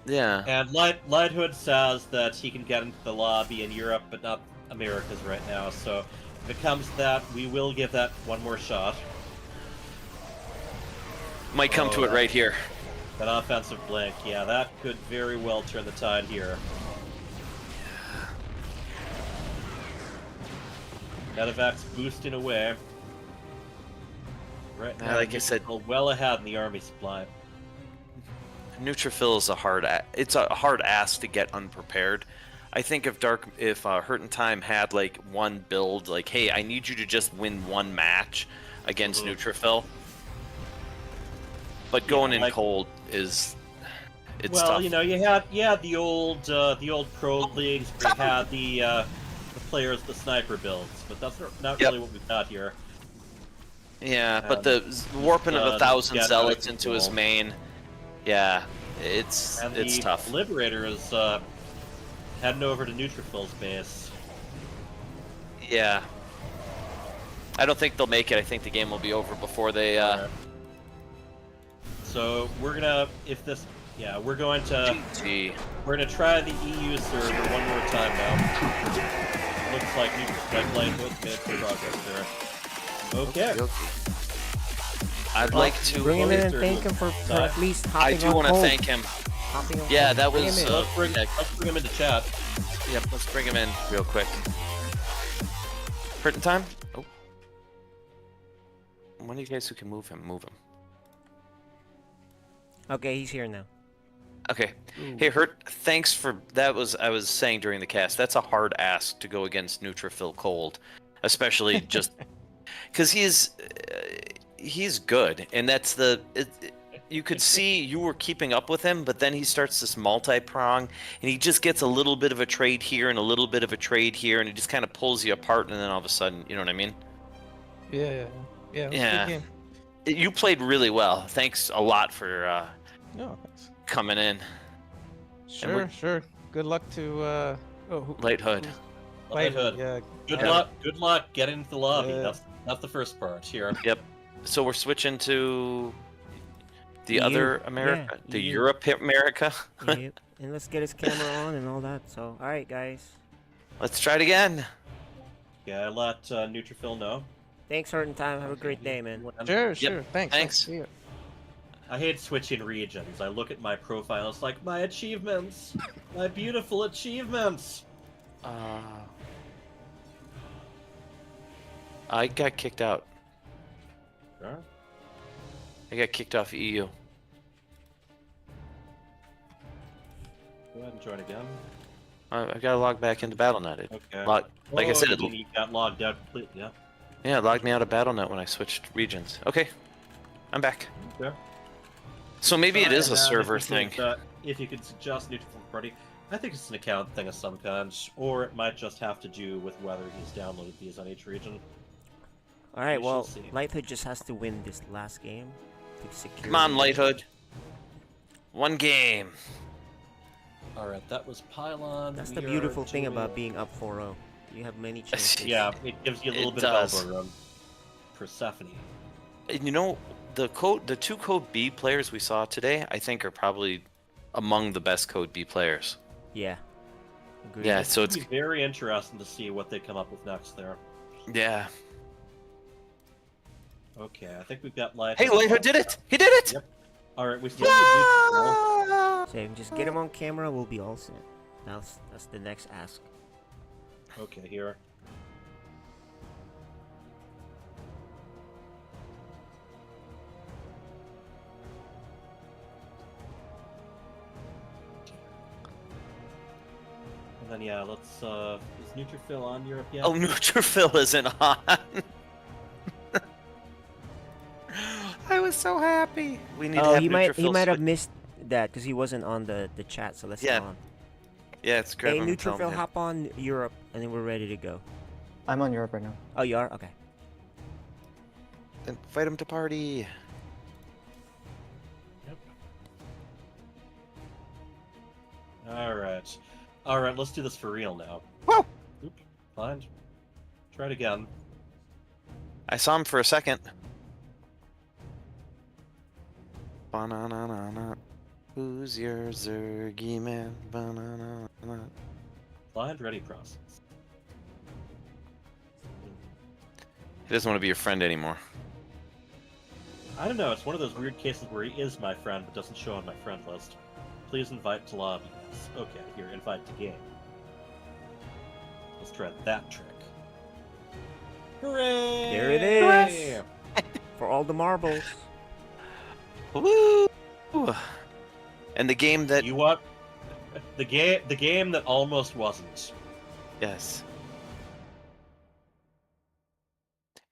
Yeah. And Lighthood says that he can get into the lobby in Europe, but not Americas right now. So if it comes to that, we will give that one more shot. Might come to it right here. That offensive blink, yeah, that could very well turn the tide here. Medivacs boosting away. Right now, like I said, well ahead in the army supply. Neutrophil is it's a hard ass to get unprepared. I think if Hurt in Time had like one build, like, hey, I need you to just win one match against Neutrophil. But going in cold it's well, tough. you know, you had the old pro leagues where you had the players, the sniper builds, but that's not really what we've got here. Yeah, but the warping of 1,000 zealots into his main, yeah, it's tough. The Liberator is heading over to Neutrophil's base. Yeah. I don't think they'll make it. I think the game will be over before they. So we're gonna, we're going to try the EU server one more time now. Looks like Neutrophil Lighthood's made some progress there. Okay. I'd like to bring him in and thank him for at least hopping I do want to thank him. Yeah, that was. Let's bring him into chat. Yep, let's bring him in real quick. Hurt in Time? Oh. One of you guys who can move him, move him. Okay, he's here now. Okay. Hey, Hurt, thanks for that. I was saying during the cast, that's a hard ask to go against Neutrophil Cold, especially just because he's good, and that's you could see you were keeping up with him, but then he starts this multi-prong, and he just gets a little bit of a trade here and a little bit of a trade here, and he just kind of pulls you apart, and then all of a sudden, you know what I mean? Yeah. It was a good game. You played really well. Thanks a lot for thanks. coming in. Sure. Good luck to Lighthood. Lighthood. Yeah. Good luck getting into the lobby. That's the first part here. Yep. So we're switching to the other America, the EU. Europe America. Yep. And let's get his camera on and all that. So, all right, guys. Let's try it again. Yeah, I let Neutrophil know. Thanks, Hurt in Time. Have a great day, man. Sure. Thanks. See you. I hate switching regions. I look at my profile, it's like, my achievements! My beautiful achievements! I got kicked out. Sure. I got kicked off EU. Go ahead and join again. I got to log back into BattleNet. Okay. Like I said, you got logged out completely, yeah? Yeah, it logged me out of BattleNet when I switched regions. Okay, I'm back. Okay. So maybe it is a server thing. If you could suggest Neutrophil Party, I think it's an account thing of some kind, or it might just have to do with whether he's downloaded these on each region. All right, well, Lighthood just has to win this last game to secure. Come on, Lighthood. One game. Alright, that was Pylon. That's the beautiful thing about being up 4-0. You have many chances. Yeah, it gives you a little bit of elbow room. Persephone. You know, the two Code B players we saw today, I think, are probably among the best Code B players. Yeah. Agreed. Yeah, so It's very interesting to see what they come up with next there. Yeah. Okay, I think we've got Lighthood. Hey, Lighthood did it! He did it! Yep. Alright, we still need Neutrophil. So just get him on camera, we'll be all set. That's the next ask. Okay, here. And then yeah, let's is Neutrophil on Europe yet? Oh, Neutrophil isn't on. I was so happy. We need to have he Neutrophil might have switch. missed that because he wasn't on the chat, so let's go on. Yeah, it's grab Hey, him and tell him, Neutrophil, yeah. hop on Europe, and then we're ready to go. I'm on Europe right now. Oh, you are? Okay. Invite him to party. Alright. Alright, let's do this for real now. Whoa! Oop, fine. Try it again. I saw him for a second. Banana. Who's your Zergy man? Banana. Blind ready process. He doesn't want to be your friend anymore. I don't know, it's one of those weird cases where he is my friend but doesn't show on my friend list. Please invite to lobby. Yes. Okay, here, invite to game. Let's try that trick. Hooray! There it is! For all the marbles. Woo! And the game that you want the game that almost wasn't. Yes.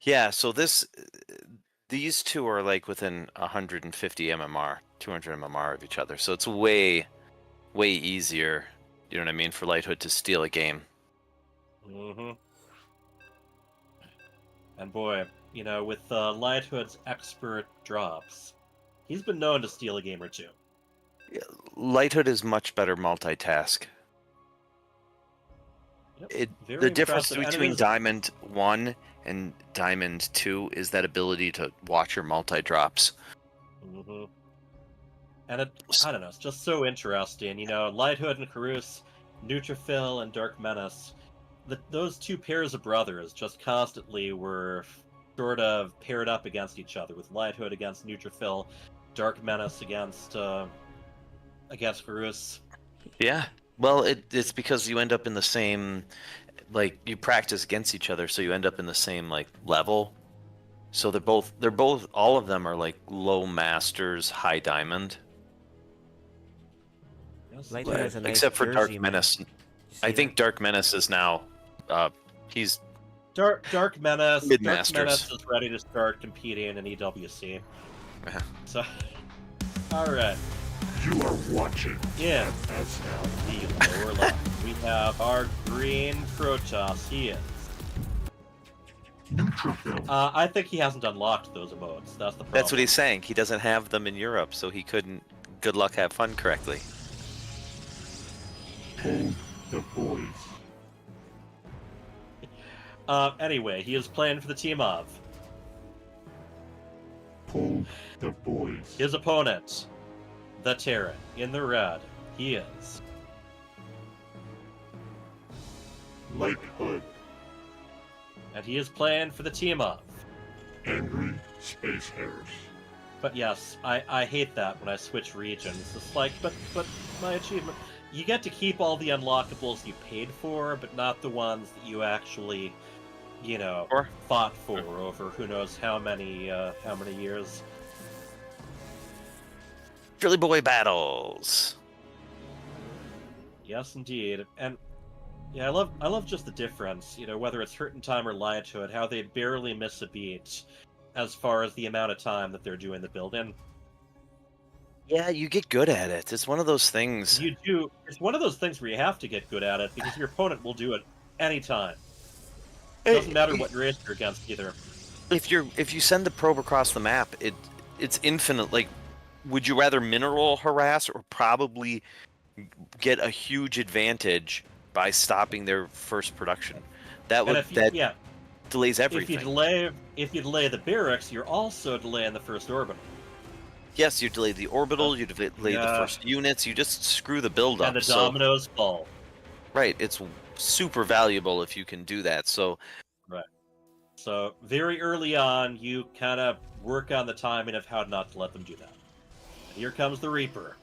Yeah, so these two are like within 150 MMR, 200 MMR of each other. So it's way easier, you know what I mean, for Lighthood to steal a game. Mm-hmm. And boy, you know, with Lighthood's expert drops, he's been known to steal a game or two. Yeah, Lighthood is much better multitask. Yep, The difference impressive. between Diamond 1 and Diamond 2 is that ability to watch your multi-drops. Mm-hmm. And I don't know, it's just so interesting. You know, Lighthood and Karus, Neutrophil and Dark Menace, those two pairs of brothers just constantly were sort of paired up against each other, with Lighthood against Neutrophil, Dark Menace against Karus. Yeah. Well, it's because you end up in the same, like, you practice against each other, so you end up in the same, like, level. So they're both, all of them are, like, low masters, high diamond. Has a nice except for Dark jersey, Menace. I think Dark Menace is now, he's... Dark Menace. Mid-masters. Dark Menace is ready to start competing in EWC. So, alright. You are watching. Yeah. FSL. The lower left. We have our green Protoss. He is. Neutrophil. I think he hasn't unlocked those emotes. That's the problem. That's what he's saying. He doesn't have them in Europe, so he couldn't good luck have fun correctly. Hold the boys. Anyway, he is playing for the team of. Hold the boys. His opponent, the Terran, in the red. He is. Lighthood. And he is playing for the team of. Angry Space Hares. But yes, I hate that when I switch regions. It's like, but my achievement... You get to keep all the unlockables you paid for, but not the ones that you actually, you know, fought for over who knows how many years. Philly Boy battles. Yes, indeed. And yeah, I love just the difference, you know, whether it's Hurt in Time or Lighthood, how they barely miss a beat as far as the amount of time that they're doing the build-in. Yeah, you get good at it. It's one of those things. You do. It's one of those things where you have to get good at it because your opponent will do it anytime. It doesn't matter what race you're against either. If you send the probe across the map, it's infinite. Like, would you rather mineral harass or probably get a huge advantage by stopping their first production? That would delays everything. If you delay the barracks, you're also delaying the first orbital. Yes, you delay the orbital, you delay the first units, you just screw the build up. And the dominoes fall. Right, it's super valuable if you can do that. So right. So very early on, you kind of work on the timing of how not to let them do that. And here comes the Reaper.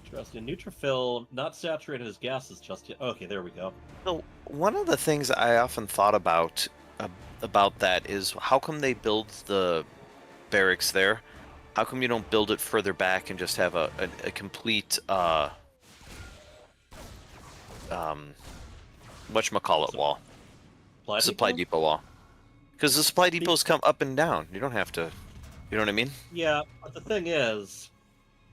Interesting. Neutrophil not saturated his gases just yet. Okay, there we go. So one of the things I often thought about that is how come they build the barracks there? How come you don't build it further back and just have a complete whatchamacallit wall? Supply depot wall. Because the supply depots come up and down. You don't have to, you know what I mean? Yeah, but the thing is,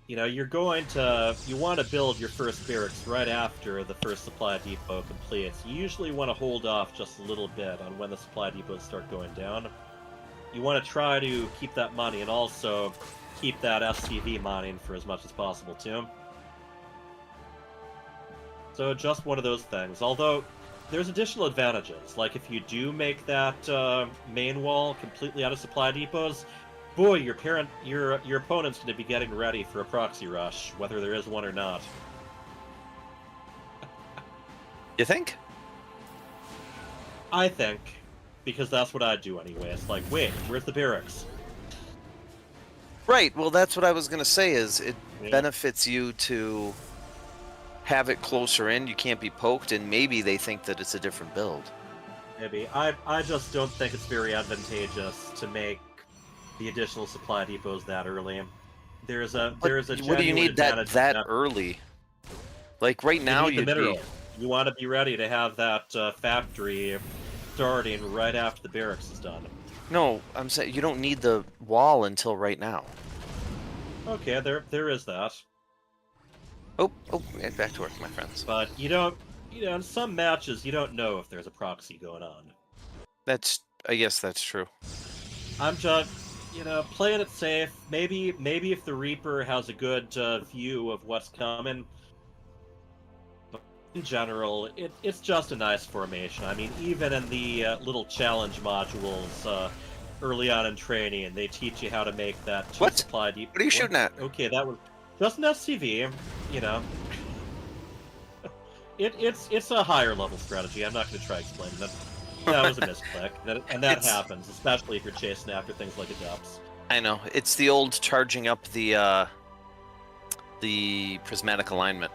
you know, you want to build your first barracks right after the first supply depot completes. You usually want to hold off just a little bit on when the supply depots start going down. You want to try to keep that money and also keep that SCV mining for as much as possible too. So just one of those things. Although there's additional advantages, like if you do make that main wall completely out of supply depots, boy, your opponent's going to be getting ready for a proxy rush, whether there is one or not. You think? I think, because that's what I'd do anyway. It's like, wait, where's the barracks? Right. Well, that's what I was gonna say. Is it Yeah. benefits you to have it closer in? You can't be poked, and maybe they think that it's a different build. Maybe. I just don't think it's very advantageous to make the additional supply depots that early. There's a What do you genuine need that advantage early? Like right now, you need the you'd mineral. be. You want to be ready to have that factory starting right after the barracks is done. No, I'm saying you don't need the wall until right now. Okay, there is that. Oh, back to work, my friends. But you don't, in some matches, you don't know if there's a proxy going on. I guess that's true. I'm just, playing it safe. Maybe if the Reaper has a good view of what's coming. But in general, it's just a nice formation. I mean, even in the little challenge modules early on in training, they teach you how to make that supply deep. What are you shooting at? Okay, that was just an SCV. It's a higher level strategy. I'm not going to try explaining that. That was a misclick, and that happens, especially if you're chasing after things like adepts. I know. It's the old charging up the prismatic alignment.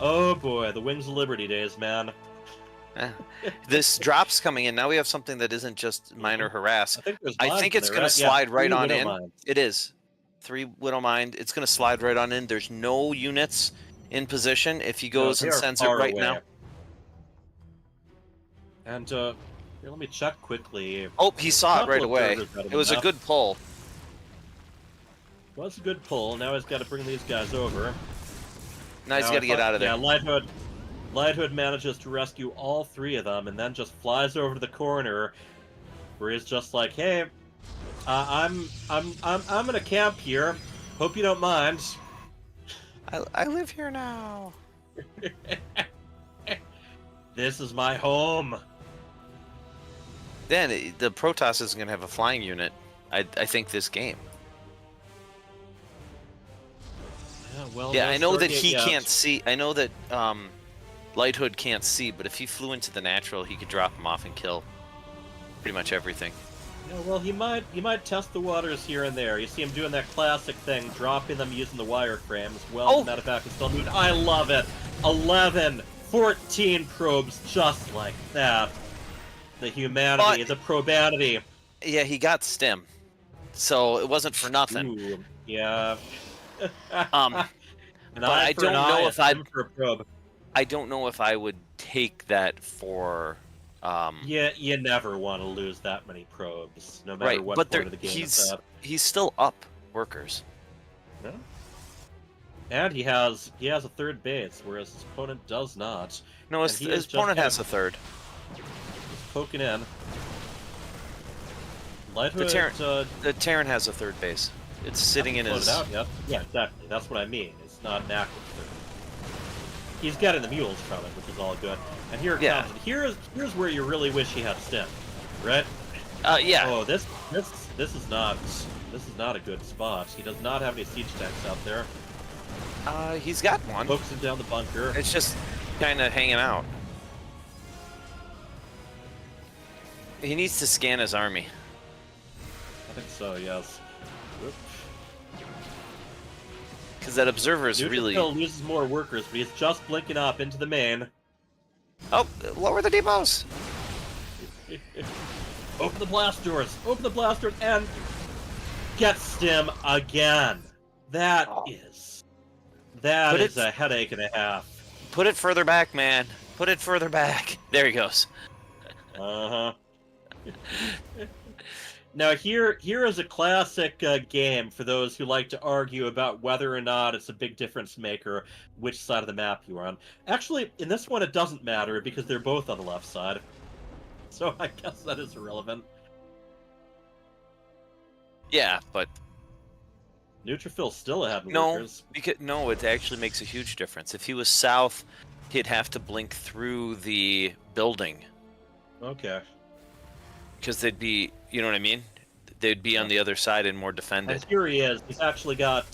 Oh boy, the Wings of Liberty days, man. This drop's coming in. Now we have something that isn't just minor harass. I think it's going to right? slide Yeah, right 3 on Widow in. Mines. It is. 3 Widow Mine. It's going to slide right on in. There's no units in position. If he goes No, and they are sends it far right away. now. And here, let me check quickly. Oh, he saw it right Couple of away. servers got him It was a enough. good pull. Was a good pull. Now he's got to bring these guys over. Now he's got to get out of there. Yeah, Lighthood manages to rescue all 3 of them, and then just flies over to the corner, where he's just like, "Hey, I'm gonna camp here. Hope you don't mind." I live here now. This is my home. Then the Protoss isn't going to have a flying unit. I think this game. Yeah, well, Yeah, no I know that Stargate he yet. can't see. I know that Lighthood can't see, but if he flew into the natural, he could drop him off and kill pretty much everything. Yeah, well, he might test the waters here and there. You see him doing that classic thing, dropping them using the wireframes. Well, Oh! as a matter of fact, it's still moving. I love it. 11, 14 probes just like that. The humanity, the probanity. Yeah, he got stim, so it wasn't for nothing. Ooh, yeah. But I don't know if I don't know if I would take that for. Yeah, you never want to lose that many probes, no matter Right, what but point of the game it's at. he's still up workers. Yeah. And he has a 3rd base, whereas his opponent does not. No, his opponent has a 3rd. He's poking in. Lighthood, The Terran has a 3rd base. It's sitting in his. Out yet. Yeah, exactly. That's what I mean. It's not an active 3rd. He's getting the mules from it, which is all good. And here it comes. And here's where you really wish he had stim, right? Yeah. Oh, this is not a good spot. He does not have any siege tanks out there. He's got one. Focusing down the bunker. It's just kind of hanging out. He needs to scan his army. I think so. Yes. Because that observer is really. Neutrophil loses more workers, but he's just blinking up into the main. Oh, lower the depots! Open the blast doors! Open the blast doors and get stim again. That is a headache and a half. Put it further back, man. Put it further back. There he goes. Uh-huh. Now here is a classic game for those who like to argue about whether or not it's a big difference maker which side of the map you are on. Actually, in this one it doesn't matter because they're both on the left side. So I guess that is irrelevant. Yeah, but Neutrophil's still ahead in No, workers. no, it actually makes a huge difference. If he was south, he'd have to blink through the building. Okay. Because they'd be, you know what I mean? They'd be on the other side and more defended. And here he is. He's actually got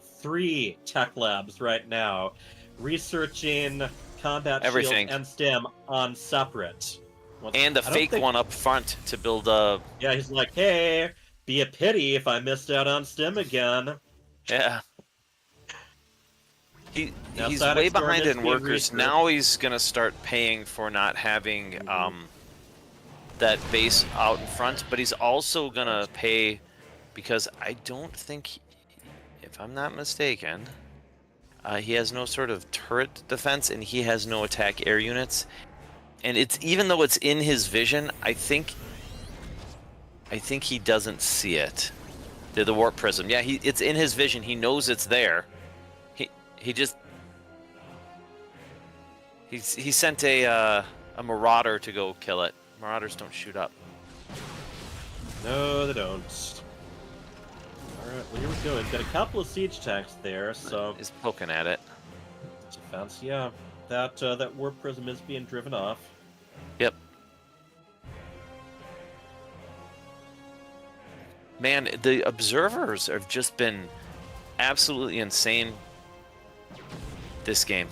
3 tech labs right now, researching combat Everything. shield and stim on separate. And a fake one up front to build a... Yeah, he's like, hey, be a pity if I missed out on stim again. Yeah. He's Static way Storm behind is in being workers. researched. Now he's going to start paying for not having that base out in front, but he's also going to pay because I don't think, if I'm not mistaken, he has no sort of turret defense and he has no attack air units. And it's, even though it's in his vision, I think he doesn't see it. The warp prism. Yeah, it's in his vision. He knows it's there. He just he sent a marauder to go kill it. Marauders don't shoot up. No, they don't. Alright, well here we go. We've got a couple of siege tanks there, so... He's poking at it. Defense, yeah. That warp prism is being driven off. Yep. Man, the observers have just been absolutely insane this game.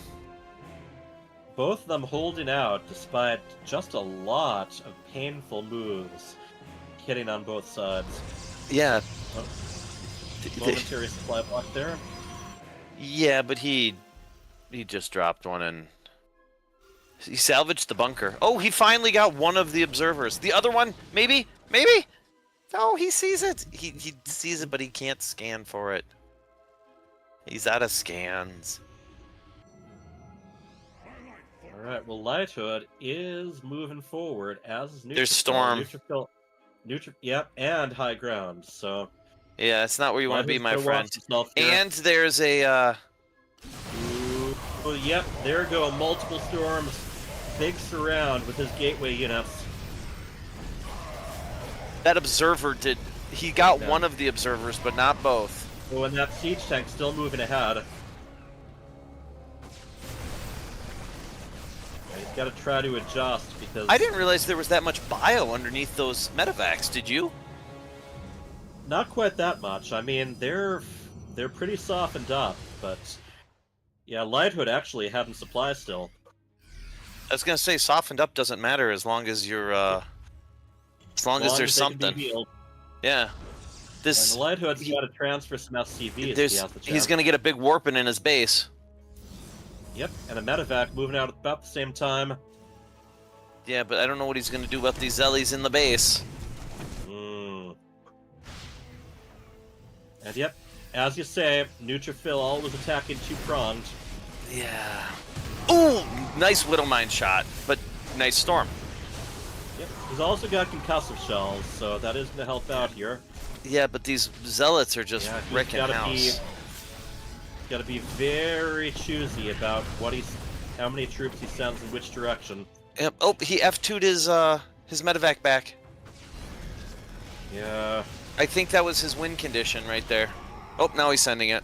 Both of them holding out despite just a lot of painful moves hitting on both sides. Yeah. Oh, momentary supply block there. Yeah, but he just dropped one and he salvaged the bunker. Oh, he finally got one of the observers. The other one, maybe? No, he sees it. He sees it, but he can't scan for it. He's out of scans. Alright, well Lighthood is moving forward, as is Neutrophil. There's Storm. Yep, and High Ground, so... Yeah, it's not where you want to be, my friend. Here. And there's a, Ooh, yep, there go multiple Storms. Big surround with his gateway units. That observer he got one of the observers, but not both. Oh, and that siege tank still moving ahead. Yeah, he's got to try to adjust because... I didn't realize there was that much bio underneath those medevacs, did you? Not quite that much. I mean, they're pretty softened up, but... Yeah, Lighthood actually having supply still. I was gonna say softened up doesn't matter as long as you're as long as there's something. Yeah. And Lighthood's got to transfer some SCVs. He's gonna get a big warping in his base. Yep, and a medevac moving out at about the same time. Yeah, but I don't know what he's gonna do about these Zellies in the base. And yep, as you say, Neutrophil always attacking two-pronged. Yeah. Ooh, nice Widowmine shot, but nice Storm. Yep, he's also got concussive shells, so that is going to help out here. Yeah, but these Zealots are just wrecking house. Got to be very choosy about how many troops he sends in which direction. Yep. Oh, he F2'd his medevac back. Yeah. I think that was his win condition right there. Oh, now he's sending it.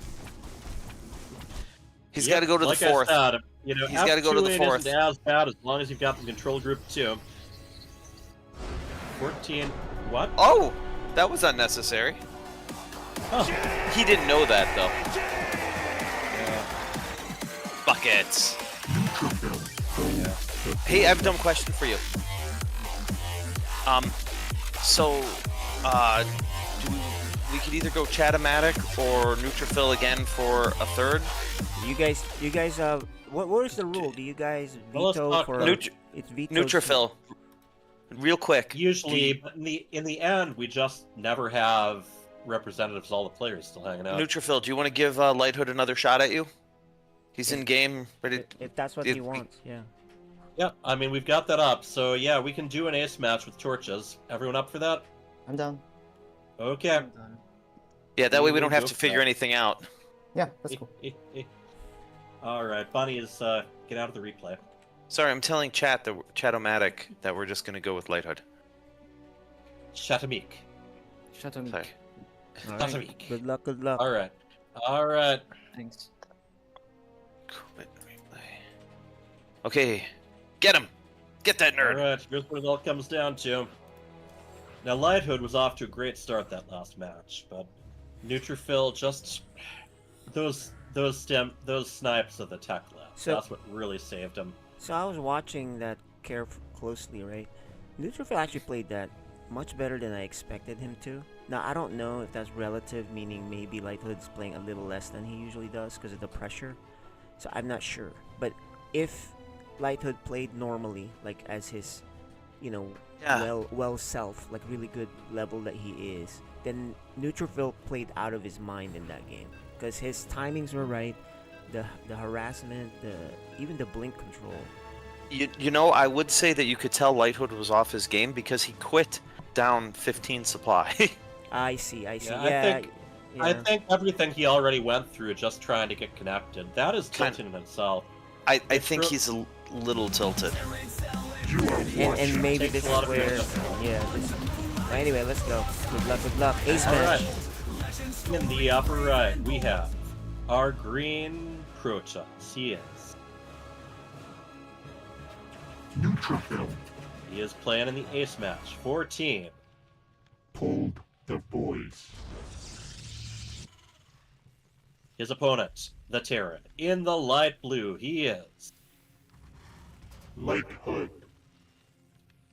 He's got to go to the fourth. I said, he's got to go to the fourth. Isn't as bad as long as you've got the control group too. 14. What? Oh, that was unnecessary. Oh. He didn't know that though. Yeah. Buckets. Hey, I have a dumb question for you. We could either go Chatomatic or Neutrophil again for a third. You guys, what is the rule? Do you guys veto for? It's veto. Neutrophil. Real quick. Usually, but in the end, we just never have representatives, all the players still hanging out. Neutrophil, do you want to give Lighthood another shot at you? He's in game, ready. If that's what he wants, yeah. Yeah, I mean we've got that up, so yeah, we can do an ace match with torches. Everyone up for that? I'm down. Okay. Yeah, that way we don't have to figure anything out. Yeah, that's cool. All right, Bunnies, get out of the replay. Sorry, I'm telling Chatomatic that we're just gonna go with Lighthood. Chatomik. Chatomik. Sorry. Right. Good luck. All right. All right. Thanks. Okay, get him. Get that nerd. All right, here's what it all comes down to. Now, Lighthood was off to a great start that last match, but Neutrophil just those snipes of the tech lab. So- That's what really saved him. So I was watching that closely, right? Neutrophil actually played that much better than I expected him to. Now, I don't know if that's relative, meaning maybe Lighthood's playing a little less than he usually does because of the pressure. So I'm not sure. But if Lighthood played normally, like as his, well self, like really good level that he is, then Neutrophil played out of his mind in that game. Because his timings were right, the harassment, even the blink control. I would say that you could tell Lighthood was off his game because he quit down 15 supply. I see. Yeah, I think everything he already went through just trying to get connected, that is tilting in itself. I think he's a little tilted. And maybe Takes this a is lot of where, patience. Well, anyway, let's go. Good luck. Ace All match. right. In the upper right, we have our green Protoss. He is. Neutrophil. He is playing in the ace match for team. Pulled the boys. His opponent, the Terran. In the light blue, he is. Lighthood.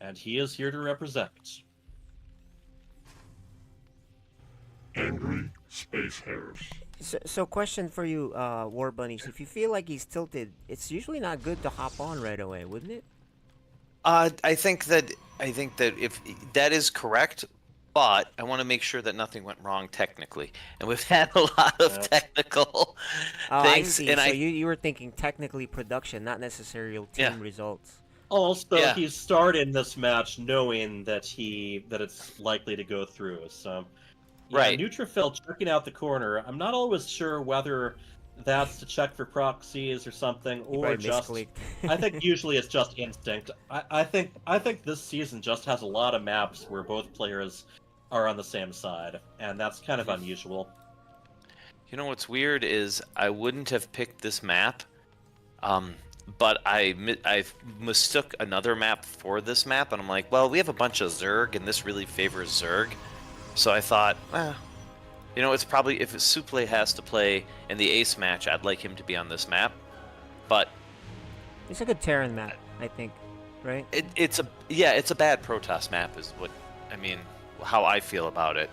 And he is here to represent. Angry Space Hares. So question for you, War Bunnies. If you feel like he's tilted, it's usually not good to hop on right away, wouldn't it? I think that if that is correct, but I want to make sure that nothing went wrong technically, and we've had a lot of technical I things. see. And So you were thinking technically production, not necessarily team results. Also, Yeah. he started this match knowing that it's likely to go through. So, yeah, Right. Neutrophil checking out the corner. I'm not always sure whether that's to check for proxies or something, or probably just. misclicked. I think usually it's just instinct. I think this season just has a lot of maps where both players are on the same side, and that's kind of unusual. You know what's weird is I wouldn't have picked this map, but I mistook another map for this map, and I'm like, well, we have a bunch of Zerg, and this really favors Zerg, so I thought, it's probably if Supley has to play in the ace match, I'd like him to be on this map, but It's a good Terran map, I think, right? it's a bad Protoss map, is what I mean. How I feel about it.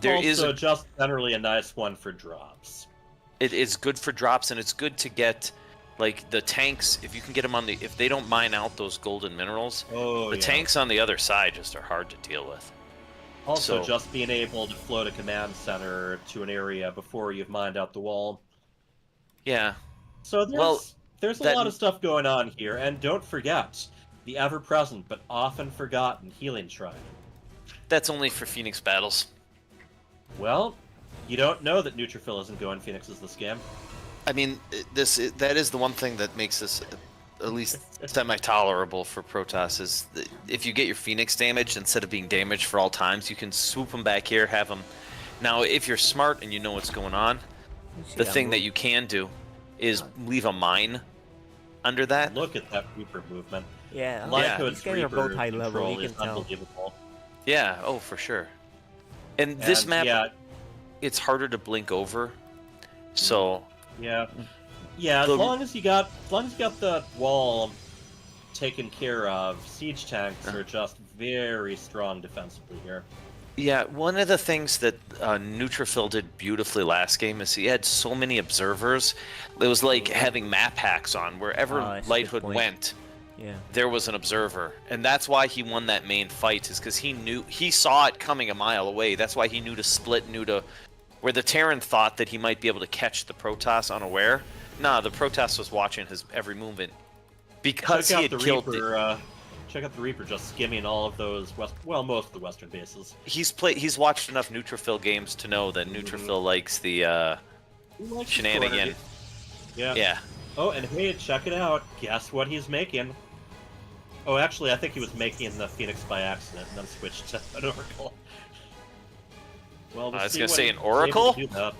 There is also just generally a nice one for drops. It's good for drops, and it's good to get like the tanks if you can get them on if they don't mine out those golden minerals. The tanks on the other side just are hard to deal with. Also, So- just being able to float a command center to an area before you've mined out the wall. Yeah. So there's a that- lot of stuff going on here, and don't forget the ever-present but often forgotten healing shrine. That's only for Phoenix battles. Well, you don't know that Neutrophil isn't going Phoenixes this game. I mean, that is the one thing that makes this at least semi-tolerable for Protoss is that if you get your Phoenix damaged, instead of being damaged for all times, you can swoop them back here, have them. Now, if you're smart and you know what's going on, the thing that you can do is leave a mine under that. Look at that Reaper movement. Yeah, Lighthood's these guys are both Reaper high level, control you is can tell. unbelievable. Yeah, oh, for sure. And this And, map, yeah. it's harder to blink over, so Yeah, as long as you got the wall taken care of, siege tanks are just very strong defensively here. yeah. One of the things that Neutrophil did beautifully last game is he had so many observers. It was like having map hacks on wherever that's a good Lighthood point. went. Yeah. There was an observer, and that's why he won that main fight. Is because he saw it coming a mile away. That's why he knew to split, where the Terran thought that he might be able to catch the Protoss unaware. Nah, the Protoss was watching his every movement because he had killed it. Check out the Reaper just skimming all of those most of the western bases. He's watched enough Neutrophil games to know that Neutrophil likes the shenanigan. Yeah. Yeah. Oh, and hey, check it out. Guess what he's making? Oh, actually, I think he was making the Phoenix by accident and then switched to an Oracle. Well, I was see gonna what say he's an able Oracle? to do that.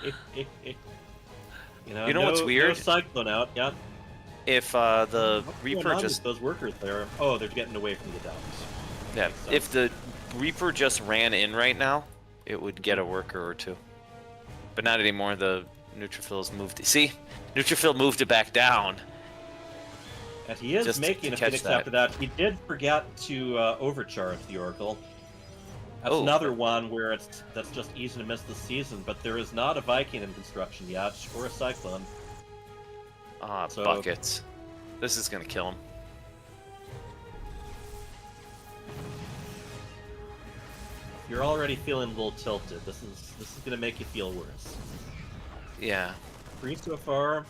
You know what's weird? No Cyclone out, yeah. If the What's Reaper going on just with those workers there. Oh, they're getting away from the dumps. yeah, Makes sense. if the Reaper just ran in right now, it would get a worker or two. But not anymore. The neutrophils moved. See, neutrophil moved it back down. And he is Just making to a catch Phoenix that. after that. He did forget to overcharge the Oracle. That's Oh. another one where that's just easy to miss this season, but there is not a Viking in construction yet, or a Cyclone. Ah, So- buckets. This is gonna kill him. You're already feeling a little tilted. This is gonna make you feel worse. Yeah. Breeze so far,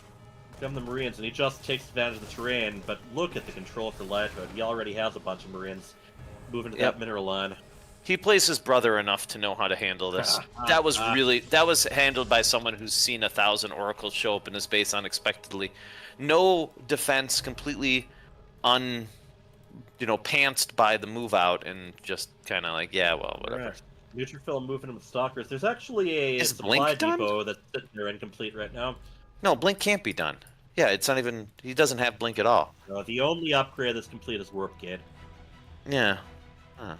come the Marines, and he just takes advantage of the terrain, but look at the control for Lighthood. He already has a bunch of Marines moving to Yep. that mineral line. He plays his brother enough to know how to handle this. That was handled by someone who's seen 1,000 oracles show up in his base unexpectedly. No defense, completely pantsed by the move out, and just kind of like, yeah, well, whatever. Right. Neutrophil moving in with Stalkers. There's actually a Is supply Blink done? depot that's sitting there incomplete right now. No, Blink can't be done. Yeah, it's not even. He doesn't have Blink at all. The only upgrade that's complete is Warp Gate. Yeah. Huh.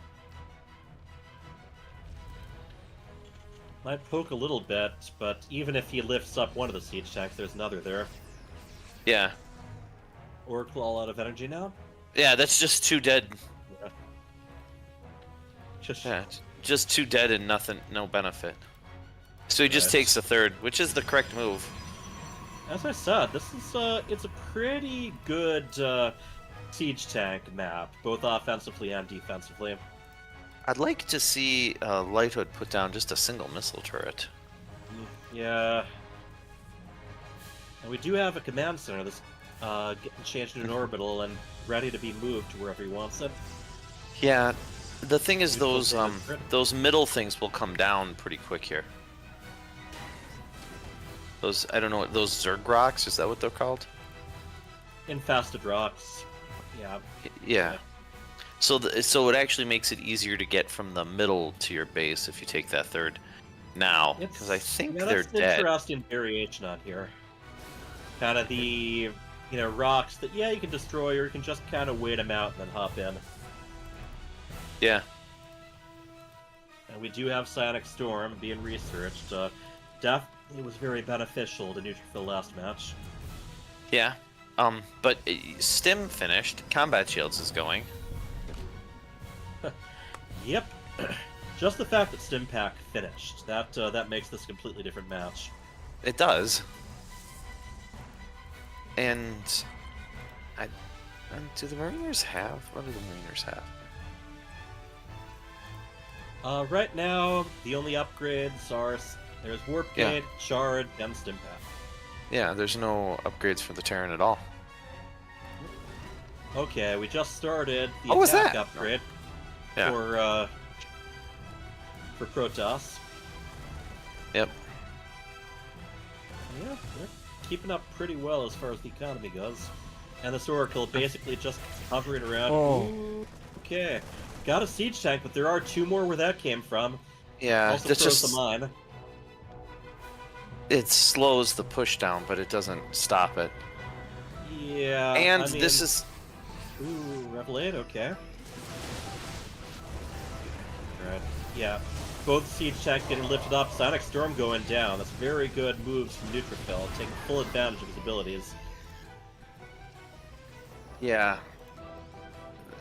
Might poke a little bit, but even if he lifts up one of the siege tanks, there's another there. Yeah. Oracle all out of energy now? Yeah, that's just two dead. Yeah. Yeah, just two dead and nothing, no benefit. So he just Right. takes a third, which is the correct move. As I said, this is it's a pretty good siege tank map, both offensively and defensively. I'd like to see Lighthood put down just a single missile turret. Yeah. And we do have a command center that's getting changed to an orbital and ready to be moved to wherever he wants it. Yeah, the thing is Neutral those turret. those middle things will come down pretty quick here. Those, I don't know, those Zerg rocks, is that what they're called? Infested rocks. Yeah. Yeah. So so it actually makes it easier to get from the middle to your base if you take that third now, because I think they're that's dead. interesting variation on here. Kind of the rocks that you can destroy, or you can just kind of wait them out and then hop in. Yeah. And we do have Psionic Storm being researched. Definitely was very beneficial to Neutrophil last match. Yeah. But Stim finished. Combat Shields is going. Yep. Just the fact that Stimpack finished, that makes this a completely different match. It does. And do the Mariners have? What do the Mariners have? Right now, the only upgrades are there's Warp Yeah. Gate, Shard, and Stimpack. Yeah, there's no upgrades for the Terran at all. Okay, we just started the What was attack that? upgrade Yeah. for Protoss. Yep. Yeah, they're keeping up pretty well as far as the economy goes. And this Oracle basically just hovering around. Oh. Ooh, okay. Got a siege tank, but there are two more where that came from. Yeah, Also that's throws just the mine. it slows the push down, but it doesn't stop it. Yeah. And I mean, this is Ooh, Revelate, okay. Right. Yeah. Both siege tanks getting lifted up, Psionic Storm going down. That's very good moves from Neutrophil, taking full advantage of his abilities. yeah.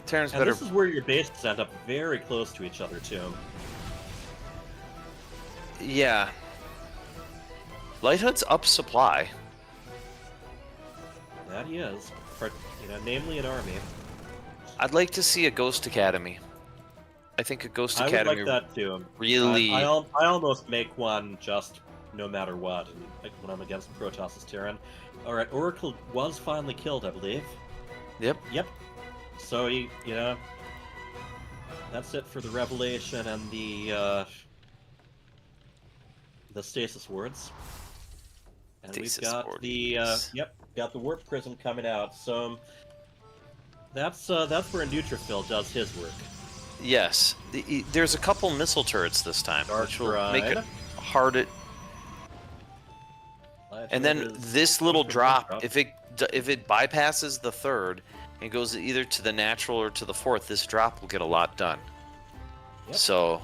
Terran's And better. this is where your bases end up very close to each other too. Yeah. Lighthood's up supply. That he is. Namely an army. I'd like to see a Ghost Academy. I think a Ghost I would Academy like that too. really. I almost make one just no matter what, like when I'm against Protoss' Terran. Alright, Oracle was finally killed, I believe. Yep. Yep. So, that's it for the Revelation and the Stasis Wards. And Stasis we've got Wards. got the Warp Prism coming out. So that's where Neutrophil does his work. Yes. There's a couple missile turrets this time, Dark which will make it Bride. hard. And then this little drop, if it bypasses the third and goes either to the natural or to the fourth, this drop will get a lot done. Yep. So,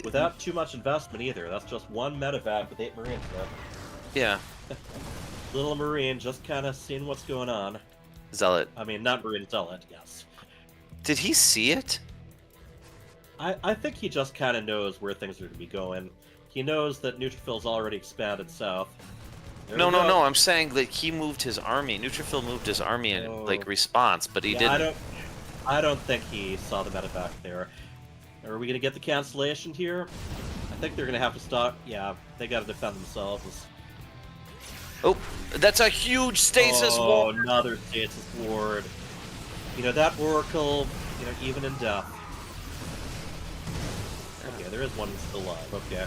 without too much investment either. That's just one medevac with 8 Marines left. Yeah. Little Marine just kind of seeing what's going on. Zealot. I mean, not Marine, Zealot, yes. Did he see it? I think he just kind of knows where things are going to be going. He knows that Neutrophil's already expanded south. No, I'm saying that he moved his army. Neutrophil moved his army in like response, but he didn't. I don't think he saw the medevac there. Are we going to get the cancellation here? I think they're going to have to stop. Yeah, they got to defend themselves. Oh, that's a huge stasis ward. Oh, another stasis ward. You know, that Oracle, you know, even in death. Okay, there is one still alive. Okay.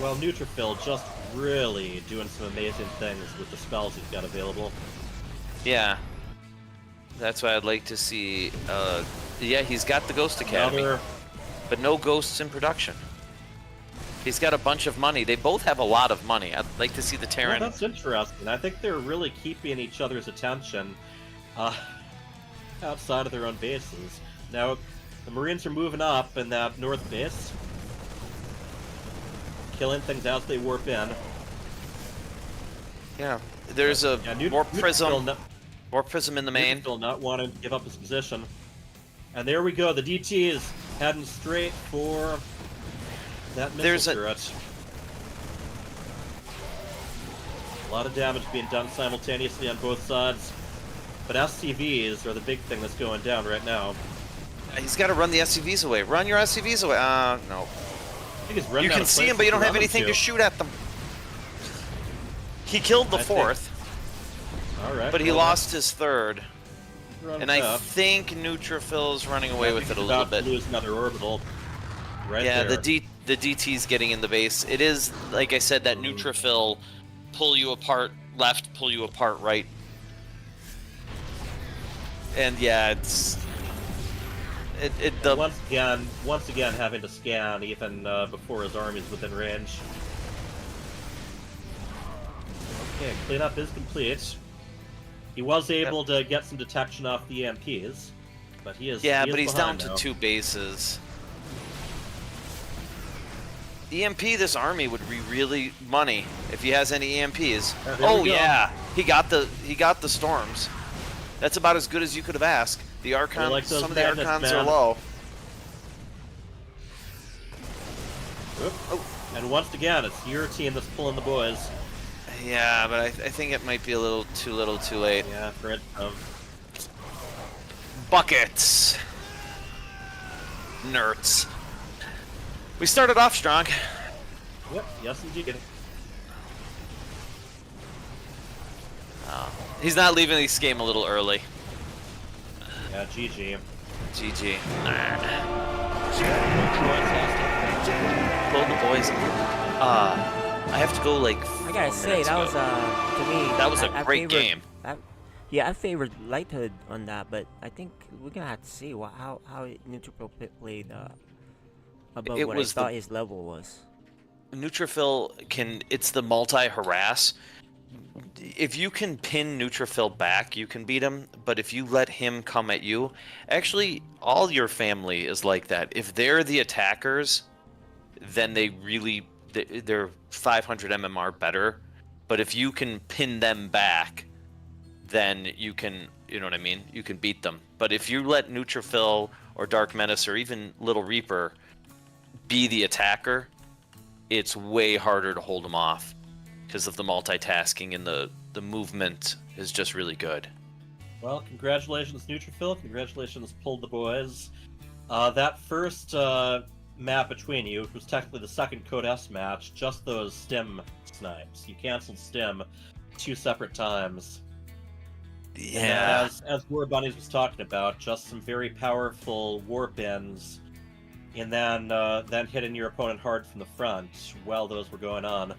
Well, Neutrophil just really doing some amazing things with the spells he's got available. Yeah. That's why I'd like to see... yeah, he's got the Ghost Academy, but no ghosts in production. He's got a bunch of money. They both have a lot of money. I'd like to see the Terran... Well, that's interesting. I think they're really keeping each other's attention outside of their own bases. Now, the Marines are moving up in that north base, killing things as they warp in. Yeah, there's a warp prism. Warp prism in the main. Still not wanting to give up his position. And there we go. The DT is heading straight for that missile turret. A lot of damage being done simultaneously on both sides. But SCVs are the big thing that's going down right now. He's got to run the SCVs away. Run your SCVs away. No. You can see him, but you don't have anything to shoot at them. He killed the fourth. Alright. But he lost his third. And I think Neutrophil is running away with it a little bit. Lose another orbital. Right yeah, there. the DT's getting in the base. It is, like I said, that Neutrophil pull you apart left, pull you apart right. And yeah, it's... Once again having to scan even before his army's within range. Okay, cleanup is complete. He was able to get some detection off the EMPs, but he is but he's down to 2 bases. EMP this army would be really money if he has any EMPs. Oh yeah, he got the storms. That's about as good as you could have asked. The Archons, like some of the Archons are low. Oh. And once again, it's your team that's pulling the boys. Yeah, but I think it might be a little too late. Yeah, for it. Buckets. Nerds. We started off strong. Yep, yes indeed. He's not leaving this game a little early. Yeah, GG. GG. Pull the boys. I have to go like. I gotta say that was to me. That was a great game. Yeah, I favored Lighthood on that, but I think we're gonna have to see how Neutrophil played above what I thought his level was. Neutrophil can. It's the multi-harass. If you can pin Neutrophil back, you can beat him. But if you let him come at you, actually, all your family is like that. If they're the attackers, then they're 500 MMR better. But if you can pin them back, then you can, you know what I mean? You can beat them. But if you let Neutrophil or Dark Menace or even Little Reaper be the attacker, it's way harder to hold them off because of the multitasking, and the movement is just really good. Well, congratulations, Neutrophil. Congratulations, Pulled the Boys. That first map between you, which was technically the second Code S match, just those stim snipes. You canceled stim 2 separate times. Yeah. And as War Bunnies was talking about, just some very powerful warp ins, and then hitting your opponent hard from the front while those were going on.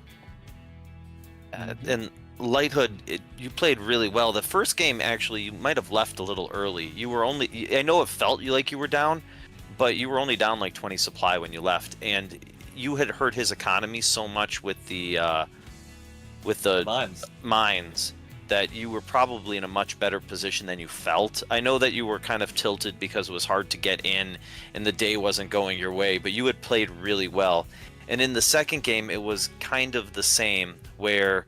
And Lighthood, you played really well. The first game, actually, you might have left a little early. You were only... I know it felt like you were down, but you were only down like 20 supply when you left. And you had hurt his economy so much with the with the Mines. mines, that you were probably in a much better position than you felt. I know that you were kind of tilted because it was hard to get in and the day wasn't going your way, but you had played really well. And in the second game, it was kind of the same, where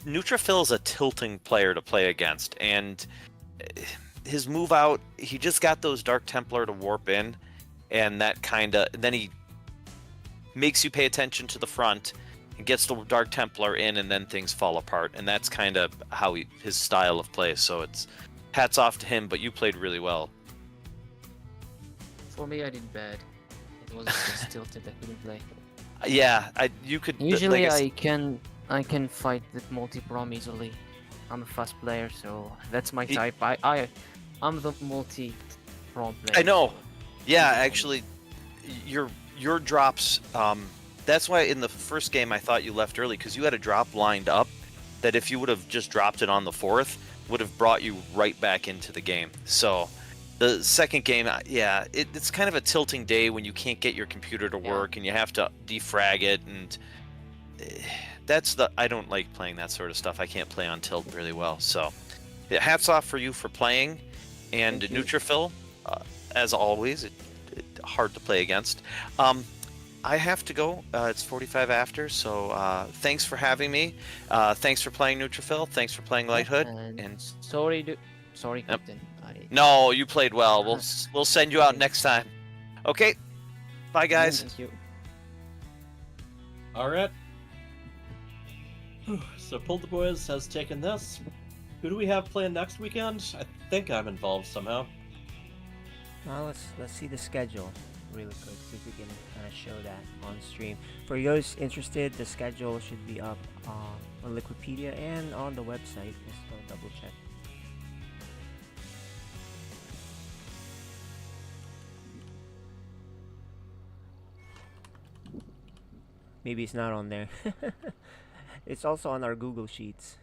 Neutrophil is a tilting player to play against, and his move out, he just got those Dark Templar to warp in, and that kind of, then he makes you pay attention to the front, and gets the Dark Templar in, and then things fall apart. And that's kind of how his style of play. So it's hats off to him, but you played really well. For me, I did bad. It was just tilted. I couldn't play. Yeah, you could. Usually, like I can fight with multi-prom easily. I'm a fast player, so that's my He- type. I'm the multi-prom player. I know. Yeah, actually, your drops. That's why in the first game I thought you left early, because you had a drop lined up that if you would have just dropped it on the fourth, would have brought you right back into the game. So the second game, yeah, it's kind of a tilting day when you can't get your computer to work and you have to defrag it, and I don't like playing that sort of stuff. I can't play on tilt really well. So yeah, hats off for you for playing, and Neutrophil, as always, hard to play against. I have to go. It's 45 after, so thanks for having me. Thanks for playing Neutrophil. Thanks for playing Lighthood. And sorry, Captain. no, you played well. We'll send you out next time. Okay. Bye, guys. Thank you. All right. So Pull the Boys has taken this. Who do we have playing next weekend? I think I'm involved somehow. Well, let's see the schedule really quick, see if we can show that on stream. For those interested, the schedule should be up on Liquipedia and on the website. Just go double check. Maybe it's not on there. It's also on our Google Sheets.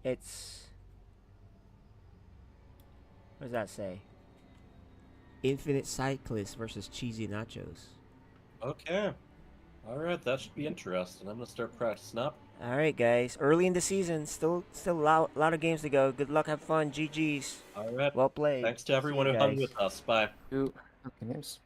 What does that say? Infinite Cyclist versus Cheesy Nachos. Okay. All right, that should be interesting. I'm gonna start practicing up. All right, guys. Early in the season, still a lot of games to go. Good luck, have fun. GG's. All right. Well played. Thanks to everyone See who you hung guys. with us. Bye. Good games.